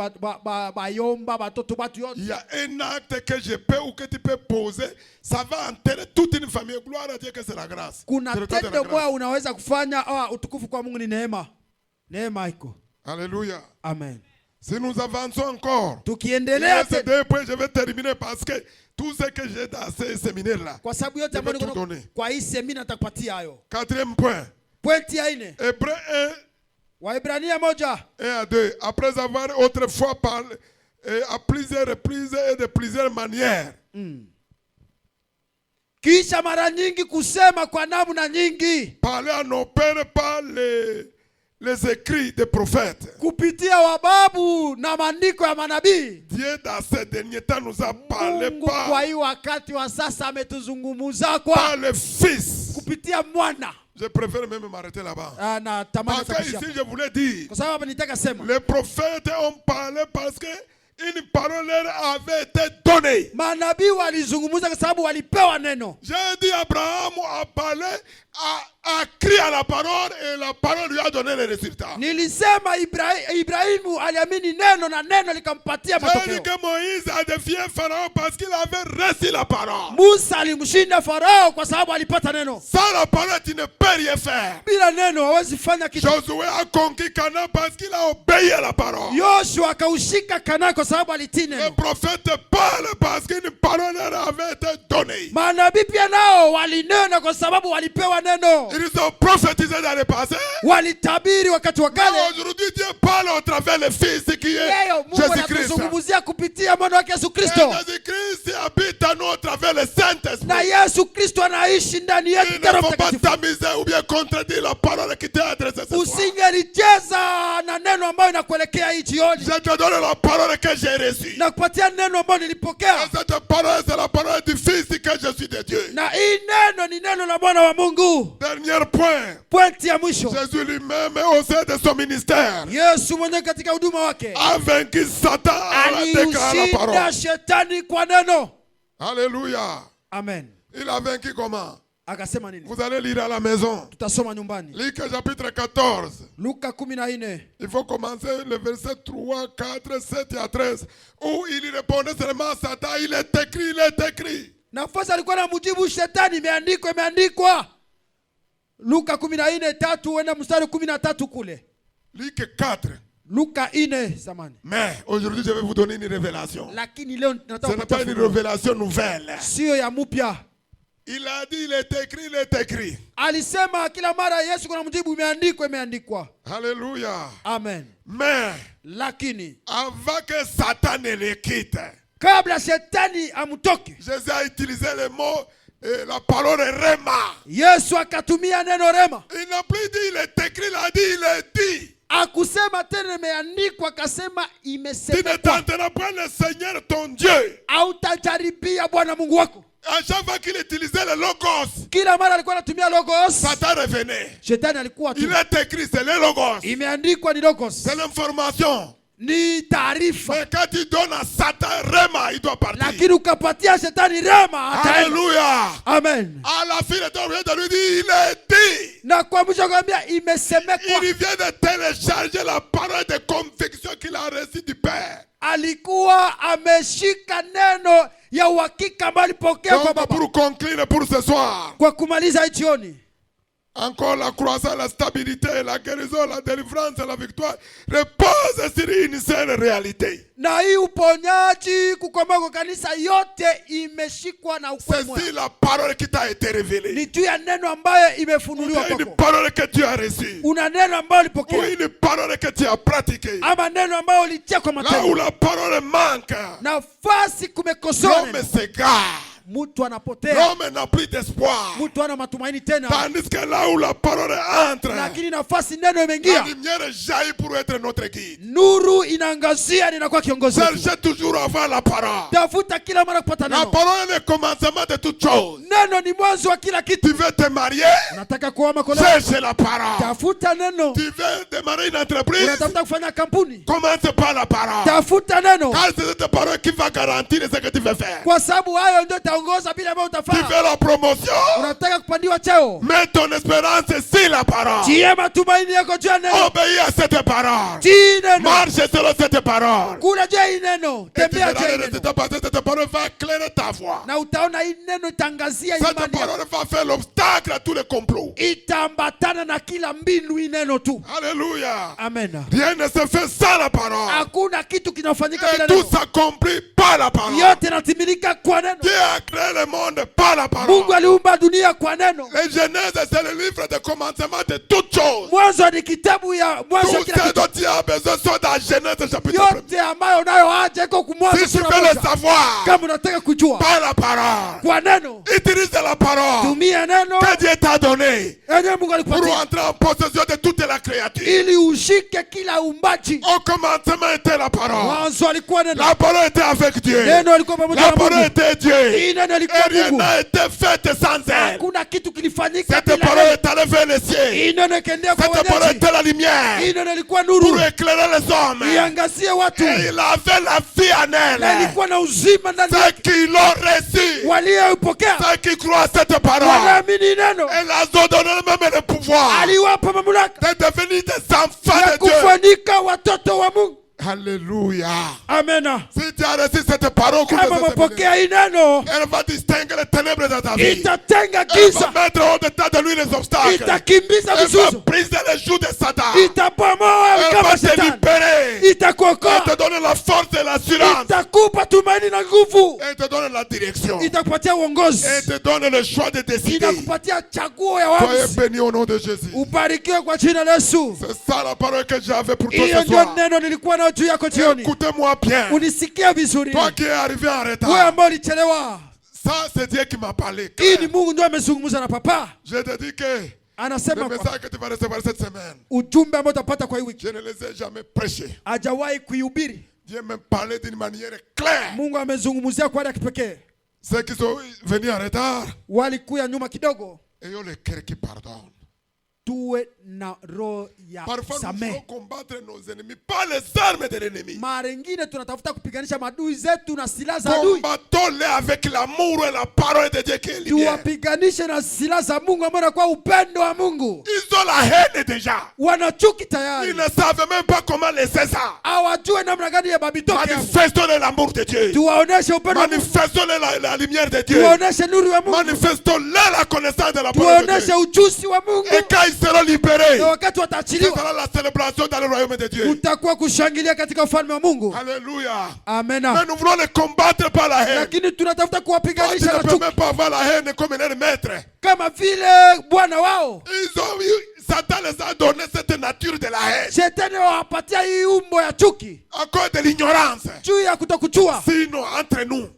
bayomba batoto batu yote. Il y a un acte que je peux ou que tu peux poser. Ça va enterrer toute une famille. Gloire à Dieu que c'est la grâce. Kuna C'est le temps de la tendo grâce. moja unaweza kufanya, utukufu kwa Mungu ni neema. Neema iko. Alléluia. Amen. Si nous avançons encore, il y Tukiendelea a ces deux points, je vais terminer parce que tout ce que j'ai dans ces séminaires-là, kwa sababu yote je ambayo vais tout niko donner. kwa hii semina nitakupatia hayo. Quatrième point, Pointi ya 4, Hébreux 1, Waebrania 1 1 à 2. Après avoir autrefois parlé à plusieurs reprises et de plusieurs manières, kisha mara nyingi kusema kwa namna nyingi parlé à nos pères par les écrits des prophètes. kupitia wababu na maandiko ya manabii. Dieu dans ces derniers temps nous a parlé Mungu kwa par hii wakati wa sasa ametuzungumza kwa le Fils. kupitia mwana. Je préfère même m'arrêter là-bas. Na tamani Parce que ici, je voulais dire, kwa sababu hapa nitaka sema les prophètes ont parlé parce que une parole leur avait été donnée. manabii walizungumza kwa sababu walipewa neno. J'ai dit Abraham a parlé, a crié à la parole et la parole lui a donné les résultats. Nilisema Ibrahimu aliamini neno na neno likampatia J'ai dit matokeo. que Moïse a défié Pharaon parce qu'il avait reçu la parole. Musa alimshinda Farao kwa sababu alipata neno. Sans la parole, tu ne peux rien faire. Bila neno hawezi fanya kitu. Josué a conquis Canaan parce qu'il a obéi à la parole. Yoshua akaushika Kanaani kwa sababu alitii Les neno. prophètes parlent parce qu'une parole leur avait été donnée. Manabii pia nao walinena kwa sababu walipewa neno. Ils ont prophétisé dans le passé. Walitabiri wakati wa Mais kale. aujourd'hui, Dieu parle au travers le Fils qui est Leo Mungu Jésus-Christ. anatuzungumzia kupitia mwana wake Yesu Et Kristo. Jésus-Christ habite en nous au travers le Saint-Esprit. Na Yesu Kristo anaishi ndani yetu. Il ne faut pas t'amuser ou bien contredire la parole qui t'est adressée ce soir. Usingelicheza na neno ambayo inakuelekea hii jioni. Je te donne la parole que j'ai reçue. Na kupatia neno ambayo Et nilipokea. cette parole, c'est la parole du Fils que je suis de Dieu. Na hii neno ni neno la mwana wa Mungu. Dernier point. Pointi ya mwisho. Jésus lui-même, au sein de son ministère, Yesu mwenyewe katika huduma wake a vaincu Satan en déclarant la parole. aliushinda shetani kwa neno. Alléluia. Amen. Il a vaincu comment? Akasema nini? Vous allez lire à la maison. Tutasoma nyumbani. Luc chapitre 14. Luka 14. Il faut commencer le verset 3, 4, 7 et 13. Où il répondait seulement à Satan. Il est écrit, il est écrit. Nafasi alikuwa anamjibu shetani, imeandikwa. Luka 14:3 uenda mstari 13 kule. Luc 4. Luka 4 samani. Mais aujourd'hui je vais vous donner une révélation. Lakini leo Ce nataka n'est pas une révélation nouvelle. sio ya mpya. Il a dit, il est écrit, il est écrit. Alisema kila mara Yesu kuna mjibu imeandikwa, imeandikwa. Alléluia. Amen. Mais, Lakini avant que Satan ne le quitte, kabla shetani amtoke, Jésus a utilisé le mot, la parole rema. Yesu akatumia neno rema. Il n'a plus dit, il est écrit, il a dit, il est dit. Akusema tena imeandikwa, akasema Tu ne imesemekwa. tenteras pas le Seigneur ton Dieu. Hautajaribia Bwana Mungu wako. À chaque fois qu'il utilisait le logos, Kila mara alikuwa anatumia logos, Satan revenait. shetani alikuwa tu. Il est écrit, c'est le logos. Imeandikwa ni logos, C'est l'information. ni taarifa. Mais quand tu donnes à Satan Rema, il doit partir. Lakini ukapatia shetani rema, ataenda. Alléluia. Amen. À la fin, le temps vient de lui dire, il est dit. Na kwa mwisho akamwambia imesemekwa. Il vient de télécharger la parole de conviction qu'il a reçue du Père. Alikuwa ameshika neno ya uhakika ambayo alipokea kwa Donc, Baba. pour conclure pour ce soir, Kwa kumaliza hii jioni, encore la croissance, la stabilité, la guérison, la délivrance, la victoire repose sur une seule réalité. na hii uponyaji, kukomboa kwa kanisa yote imeshikwa na ukweli C'est moja. sur la parole qui t'a été révélée. Ni juu ya neno ambayo imefunuliwa Il y a une kwako. parole que tu as reçue. Una neno ambayo Ou ulipokea, une parole que tu as pratiquée. ama neno ambayo ulitia kwa Là où matendo. la parole manque, Nafasi kumekosoa l'homme neno, s'égare. mtu anapotea, L'homme n'a plus d'espoir. mtu hana matumaini tena. Tandis que là où la parole entre, Lakini nafasi neno la imeingia, lumière jaillit pour être notre guide. nuru inaangazia, ninakuwa kiongozi wetu. Cherchez toujours à avoir la parole. Tafuta kila mara kupata La neno. parole est le commencement de toute chose. Neno ni mwanzo wa kila kitu. Tu veux te marier? Unataka kuoa makono, Cherche la parole. tafuta neno. Tu veux démarrer une entreprise? Unatafuta kufanya kampuni, Commence par la parole. tafuta neno, Car c'est cette parole qui va garantir ce que tu veux faire. kwa sababu hayo ndio itaongoza bila ambayo Tu utafaa. veux la promotion? Unataka kupandiwa cheo, Mets ton espérance sur la parole. tie matumaini yako juu ya neno. Obéis à cette parole. Tii neno, Marche selon cette parole. kula juu ya hii neno, Et tu tembea verras juu ya les hii neno, résultats parce que cette parole va éclairer ta voie. na utaona hii neno itangazia Cette imani yako. parole va faire l'obstacle à tous les complots. Itaambatana na kila mbinu hii neno tu. Alléluia. Amen. Rien ne se fait sans la parole. Hakuna kitu kinafanyika bila Et tout neno, s'accomplit par la parole. yote inatimilika kwa neno. Dieu a créé le monde par la parole. Mungu aliumba dunia kwa neno. La Genèse, c'est le livre de commencement de toutes choses. Mwanzo ni kitabu ya mwanzo Tout ya kila ce kitu. dont tu as besoin sont dans Genèse chapitre 1. Yote ambayo unayo haja iko kumwanzo Si tu sura veux le moja. savoir, Kama unataka kujua par la parole, kwa neno, utilise la parole tumia neno que Dieu t'a donnée yenye Mungu pour alikupatia entrer en possession de toute la créature. ili ushike kila umbaji. Au commencement était la parole. Mwanzo alikuwa neno, La parole était avec Dieu. neno alikuwa pamoja La na parole Mungu. était Dieu. Hii neno Et alikuwa rien Mungu. n'a été fait sans elle. Hakuna kitu kilifanyika Cette bila parole neno. est allée vers les cieux. Hii neno ikaendea kwa Cette parole wenyeji. était la lumière Hii neno ilikuwa pour nuru éclairer les hommes. iangazie watu, Et il avait la vie en na elle. ilikuwa na uzima ndani Ceux yake. qui l'ont reçu, Walioipokea ceux qui croient à cette parole, wanaamini neno, elle a donné même le pouvoir aliwapa mamlaka de devenir des enfants ya de Dieu. kufanyika watoto wa Mungu. Alléluia. Amena. Si tu as reçu cette parole, Kama mapokea hii neno, elle va distinguer les ténèbres de ta vie. itatenga Elle va giza, mettre au-dedans de lui les obstacles. itakimbiza Elle va vizuizo, briser les joues de Satan. itabomoa Elle kama va te shetani, libérer. Elle itakuokoa, te donne la force et l'assurance. itakupa tumaini na nguvu, Elle te donne la direction. itakupatia uongozi, Elle te donne le choix de décider. inakupatia chaguo ya Soyez waamuzi. bénis au nom de Jésus. Ubarikiwe kwa jina la Yesu. C'est ça la parole que j'avais pour toi Hiyo ce ndio soir. neno nilikuwa nao juu yako jioni. Écoutez-moi bien. Unisikia vizuri, Toi qui es arrivé en wewe retard. ambao ulichelewa. Ça, c'est Dieu qui m'a parlé. Hii ni Mungu ndio amezungumza na papa, Je te dis que le anasema kwa message que tu vas recevoir cette semaine, ujumbe ambao utapata kwa hii wiki je ne les ai jamais prêchés. hajawahi kuihubiri. Dieu m'a parlé d'une manière claire. Mungu amezungumzia kwa hali ya kipekee. Ceux qui sont venus en retard, Walikuya nyuma kidogo, ayons le cœur qui pardonne. tuwe na roho ya Parfois, nous voulons samehe. combattre nos ennemis, pas les armes de l'ennemi. Mara nyingine tunatafuta kupiganisha maadui zetu na silaha za adui, Combattons-les avec l'amour et la parole de Dieu qui est lumière. tuwapiganishe na silaha za Mungu ambao kwa upendo wa Mungu. Ils ont la haine déjà. Wana chuki Ils tayari, ne savent même pas comment laisser ça. hawajue namna gani ya babitoke hapo. Manifestons l'amour de Dieu. Tuwaoneshe upendo wa Mungu, Manifestons la lumière de Dieu. tuwaoneshe nuru ya Mungu, Manifestons la connaissance de la parole de tuwaoneshe Dieu. ujuzi wa Mungu. Et quand ils seront libérés, na wakati ce wataachiliwa sera la célébration dans le royaume de Dieu. kutakuwa kushangilia katika ufalme wa Mungu. Alléluia. Amena. Mais nous voulons les combattre par la haine. Lakini tunatafuta Toi, tu kuwapiganisha ne na peux chuki même pas avoir la haine comme leur maître. kama vile bwana wao. Satan les a donné cette nature de la haine Shetani wapatia hii umbo ya chuki à cause de l'ignorance. juu ya kutokuchua. Sinon, entre nous,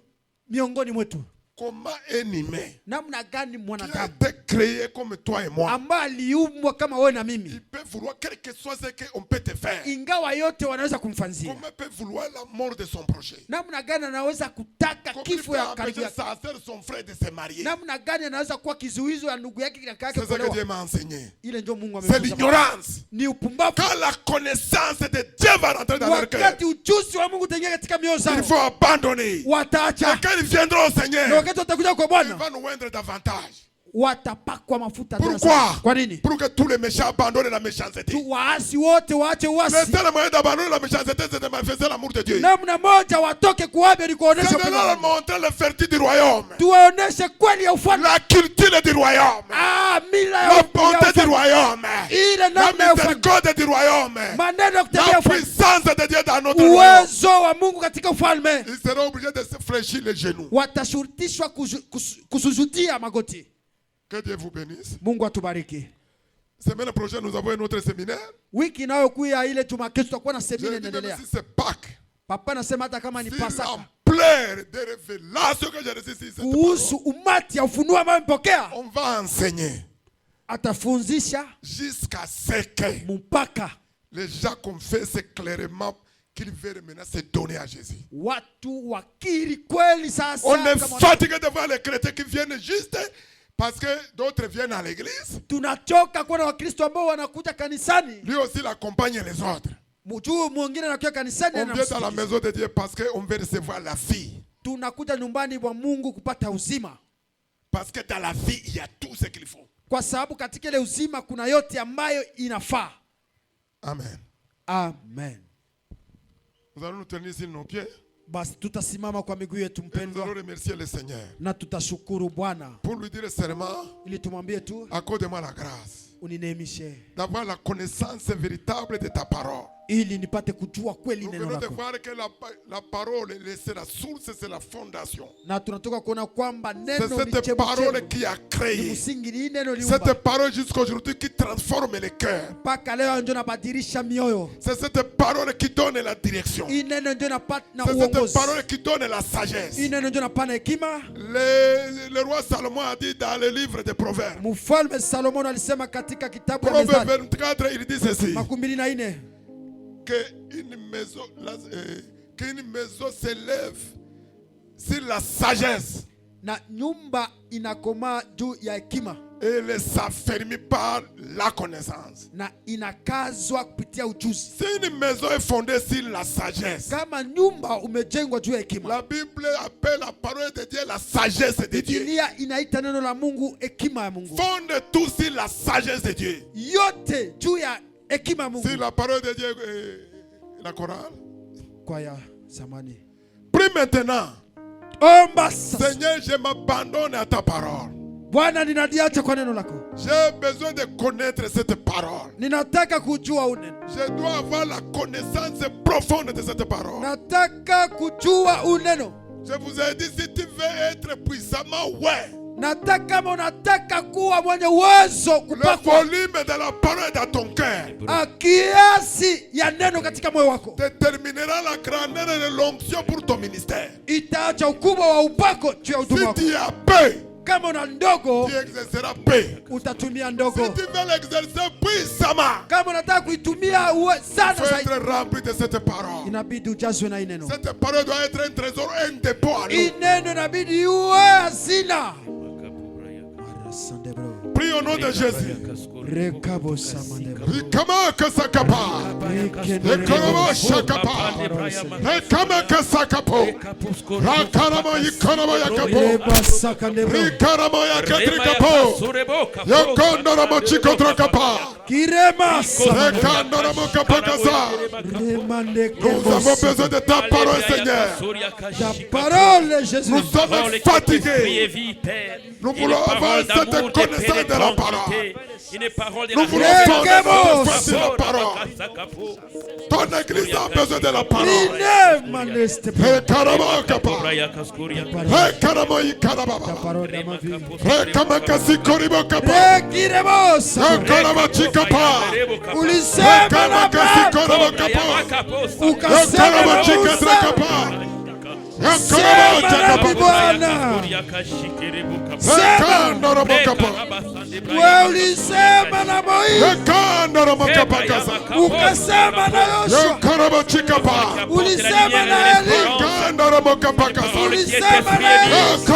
Miongoni mwetu, comment un humain namna gani qui a mwanadamu été créé comme toi et moi, ambaye aliumbwa kama wewe na mimi, il peut vouloir quel que soit ce qu'on peut te faire. ingawa yote wanaweza kumfanzia, Comment peut vouloir la mort de son prochain? namna gani anaweza kutaka Comment il kifo peut ya karibu empêcher yake, sa sœur, son frère de se marier? namna gani anaweza kuwa kizuizo ya ndugu yake kaka yake C'est ce que kuolewa. Dieu m'a enseigné. Ile ndio Mungu C'est amefunza. l'ignorance. Ni upumbavu. Quand la connaissance de Dieu va rentrer dans leur cœur, Wakati ujuzi wa Mungu utaingia katika mioyo il zao, faut abandonner. Et wataacha. quand ils viendront au Na Seigneur, wakati watakuja kwa il Bwana, va nous oindre davantage. watapakwa mafuta tena Pourquoi? sana. Kwa nini? Pour que tous les méchants abandonnent la méchanceté. Tu waasi wote waache Le uasi. seul moyen d'abandonner la méchanceté, c'est de manifester l'amour de Dieu. Namna moja watoke kuabia ni kuonesha C'est de upendo leur wa Mungu. montrer la vertu du royaume, Tuwaoneshe kweli ya ufalme. la culture du royaume, Mila la ya bonté du ufalme. royaume, Ile la namna ya ufalme. miséricorde du royaume, Maneno ya kutembea la ufalme. puissance de Dieu dans notre royaume. Uwezo wa Mungu katika ufalme. Ils seront obligés de se fléchir les genoux. Watashurutishwa kusujudia magoti. Que Dieu vous bénisse. Mungu atubariki. Semaine prochaine, nous avons un autre séminaire. Wiki inayokuja ile Jumakesho tutakuwa na semina J'ai dit, même inaendelea. si c'est Pâques, Papa anasema hata kama ni si Pasaka, l'ampleur des révélations que j'ai reçues ici, cette kuhusu parole, umati ya ufunuo ambao mpokea, on va enseigner atafunzisha jusqu'à ce que mpaka les gens confessent clairement qu'ils veulent maintenant se donner à Jésus. watu wakiri kweli sasa. On est kama fatigué de voir les chrétiens qui viennent juste parce que d'autres viennent à l'église. tunachoka kuona Wakristo ambao wanakuja kanisani, Lui aussi, il accompagne les autres. mjuu mwingine anakuja kanisani On vient dans la anamsikiliza. maison de Dieu parce qu'on veut recevoir la vie. Tunakuja nyumbani mwa Mungu kupata uzima, Parce que dans la vie, il y a tout ce qu'il faut. kwa sababu katika ile uzima kuna yote ambayo inafaa. Amen. Amen. Nous allons nous tenir sur nos pieds. Basi tutasimama kwa miguu yetu Et nous allons mpendwa, remercier le Seigneur. na tutashukuru Bwana Pour lui dire seulement, ili tumwambie tu, accorde-moi la grâce unineemishe d'avoir la connaissance véritable de ta parole. ili nipate kujua kweli Nous neno venons de lako. voir que la parole, c'est la source, c'est la fondation. Na tunatoka kuona kwamba C'est neno ni cette parole chemchemi, qui a ni créé. msingi, ni neno Cette liumba parole jusqu'à aujourd'hui qui transforme les cœurs. mpaka leo ndio nabadilisha mioyo. C'est cette parole qui donne la direction. Hii neno ndio napata na C'est cette uongozi. parole qui donne la sagesse. Hii neno ndio napana hekima. Le roi Salomon a dit dans le livre des Proverbes. Mfalme Salomon alisema katika kitabu ya Proverbe Methali 24, il dit ceci. 24 Qu'une maison s'élève sur la sagesse na nyumba inakomaa juu ya hekima et elle ne s'affermit par la connaissance. na inakazwa kupitia ujuzi. Si une maison est fondée sur la sagesse, Kama nyumba umejengwa juu ya hekima, la Bible appelle la parole de Dieu la sagesse de Dieu. Biblia inaita neno la Mungu hekima ya Mungu. Fonde tout sur la sagesse de Dieu. Yote juu ya hekima ya Mungu. Si la parole de Dieu, la chorale. Kwa ya zamani. Prie maintenant. Omba sasa. Seigneur, je m'abandonne à ta parole. Bwana, ninadiacha kwa neno lako. J'ai besoin de connaître cette parole. Ninataka kujua uneno. Je dois avoir la connaissance profonde de cette parole. Nataka kujua uneno. Je vous ai dit, si tu veux être puissamment, ouais. Nataka kama unataka kuwa mwenye uwezo Le kupakwa, volume de la parole dans ton cœur kiasi ya neno katika moyo wako déterminera la grandeur et l'onction pour ton ministère. itaacha ukubwa wa upako juu ya Si huduma wako. tu as peu, Kama una ndogo tu exerceras peu. utatumia Si ndogo. tu veux l'exercer puissamment, Kama unataka kuitumia il sana faut zaidi, être rempli de cette parole. inabidi ujazwe na hii neno. Cette parole doit être un trésor, un dépôt à Hii nous. neno inabidi iwe hazina. Prie au nom de Jésus. Rekabo samandebro. Rikama kasakapa. Rekarama shakapa. Rekama kasakapo. Rakarama yikarama yakapo. Reba sakandebro. Rikarama yakatrikapo. Yakondorama chikotrokapa. Kirema Rekandorama kapakasa. remande Nous avons besoin de ta parole, Seigneur. ta parole, Jésus. Nous sommes fatigués. Nous voulons avoir cette connaissance de la parole. Une parole de Nous la voulons grâce. ton fois sur la parole. Ton église a besoin de la parole. Hey, Karama Kapa. Hey, Karama Ikarababa. Hey, Kamakasi Koribo Kapa. Hey, Karama Chikapa. Hey, Kamakasi Koribo Kapa. Hey, Karama Chikatra Kapa. Sema na Bwana. Sema. Wewe ulisema na Moizi. Ukasema na Yoshua. Ulisema na Elia. Ulisema na Yesu.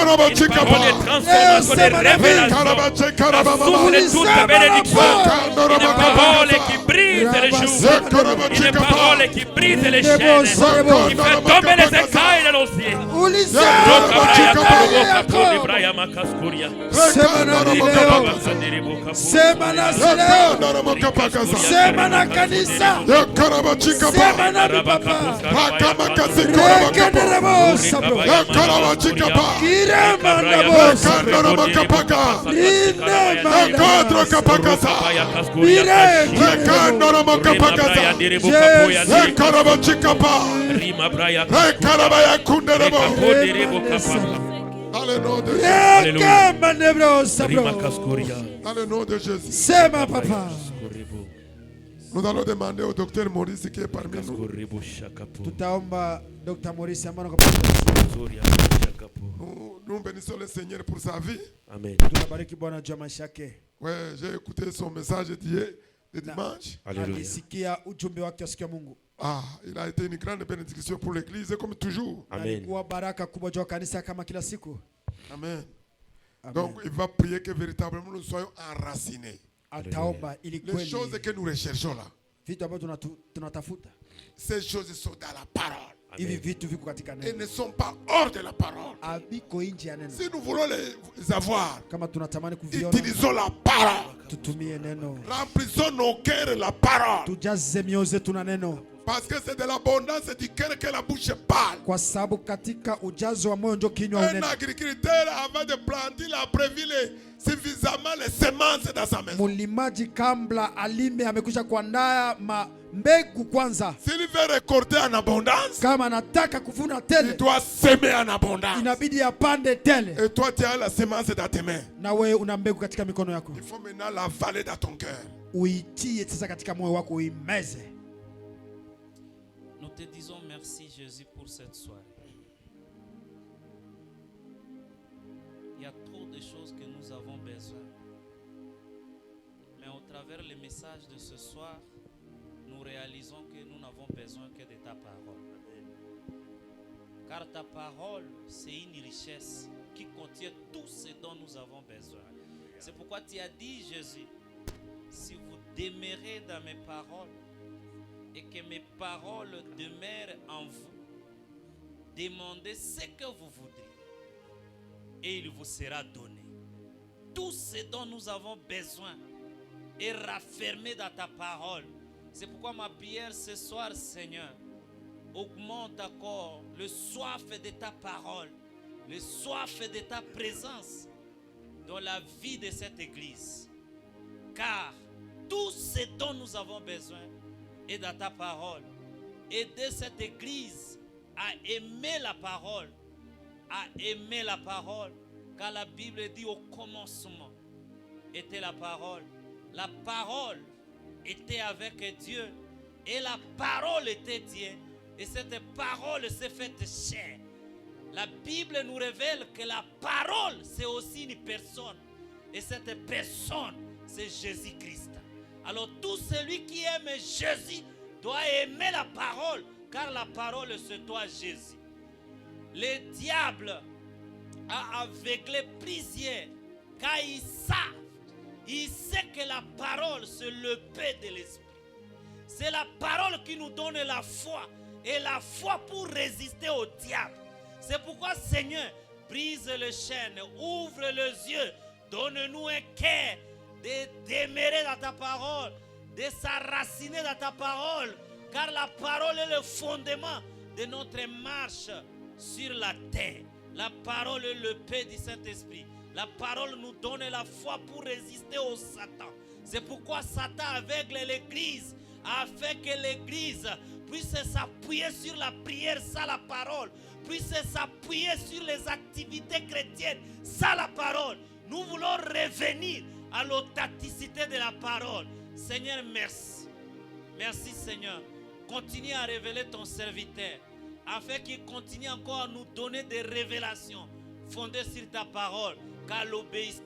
Leo sema na mimi. Ulisema na Paul. Une parole qui brise les jours. Une parole qui brise les chaînes. Qui fait tomber les écailles de nos yeux. Ulisema na leo. Sema na leo. Sema na kanisa. Sema na papa. Rekenderebo sabro. Kirema nabo sabro. Rinde manda. Dans le nom de Jésus. Sema papa. Nous allons demander au docteur Maurice qui est parmi nous. Tutaomba Dr. Maurice ambaye Nous bénissons le Seigneur pour sa vie. Amen. tunabariki Bwana juu ya maisha yake. Ouais, j'ai écouté son message d'hier, de dimanche. Alléluia. Alisikia ujumbe wake siku ya Mungu. Ah, il a été une grande bénédiction pour l'église comme toujours. Amen. Alikuwa baraka kubwa juu ya kanisa kama kila siku. Amen. Amen. Donc, il va prier que véritablement nous soyons enracinés. Ataomba ili Les choses kweli que nous recherchons là, vitu ambavyo tunatafuta ces choses sont dans la parole. hivi vitu viko katika Elles neno, ne sont pas hors de la parole. haviko nje ya neno. Si nous voulons les avoir, Kama tunatamani kuviona, utilisons la parole. tutumie neno, Remplissons nos cœurs de la parole. tujaze mioyo zetu na neno, Parce que c'est de l'abondance du cœur que la bouche parle. kwa sababu katika ujazo wa moyo ndio kinywa Un unena. agriculteur, avant de planter, il a prévu suffisamment les semences dans sa maison. Mlimaji kabla alime amekwisha kuandaa mbegu kwanza. S'il veut récolter en abondance, Kama anataka kuvuna il tele, doit semer en abondance. inabidi apande tele, Et toi, tu as la semence dans tes mains. na wewe una mbegu katika mikono yako. Il faut maintenant l'avaler dans ton cœur. Uitie sasa katika moyo wako, uimeze. Nous te disons merci Jésus pour cette soirée. Il y a trop de choses que nous avons besoin. Mais au travers les messages de ce soir, nous réalisons que nous n'avons besoin que de ta parole. Car ta parole, c'est une richesse qui contient tout ce dont nous avons besoin. C'est pourquoi tu as dit, Jésus, si vous demeurez dans mes paroles, et que mes paroles demeurent en vous, demandez ce que vous voudrez et il vous sera donné. Tout ce dont nous avons besoin est raffermé dans ta parole. C'est pourquoi ma prière ce soir, Seigneur, augmente encore le soif de ta parole, le soif de ta présence dans la vie de cette église. Car tout ce dont nous avons besoin et dans ta parole. Aidez cette église à aimer la parole. À aimer la parole. Car la Bible dit au commencement était la parole. La parole était avec Dieu. Et la parole était Dieu. Et cette parole s'est faite chair. La Bible nous révèle que la parole, c'est aussi une personne. Et cette personne, c'est Jésus-Christ. Alors tout celui qui aime Jésus doit aimer la parole, car la parole c'est toi Jésus. Le diable a aveuglé plusieurs, car il sait que la parole c'est le paix de l'esprit. C'est la parole qui nous donne la foi, et la foi pour résister au diable. C'est pourquoi Seigneur, brise les chaînes, ouvre les yeux, donne-nous un cœur de demeurer dans ta parole, de s'enraciner dans ta parole, car la parole est le fondement de notre marche sur la terre. La parole est le paix du Saint-Esprit. La parole nous donne la foi pour résister au Satan. C'est pourquoi Satan aveugle l'Église, afin que l'Église puisse s'appuyer sur la prière sans la parole, puisse s'appuyer sur les activités chrétiennes sans la parole. Nous voulons revenir à l'authenticité de la parole. Seigneur, merci. Merci Seigneur. Continue à révéler ton serviteur, afin qu'il continue encore à nous donner des révélations fondées sur ta parole, car l'obéissance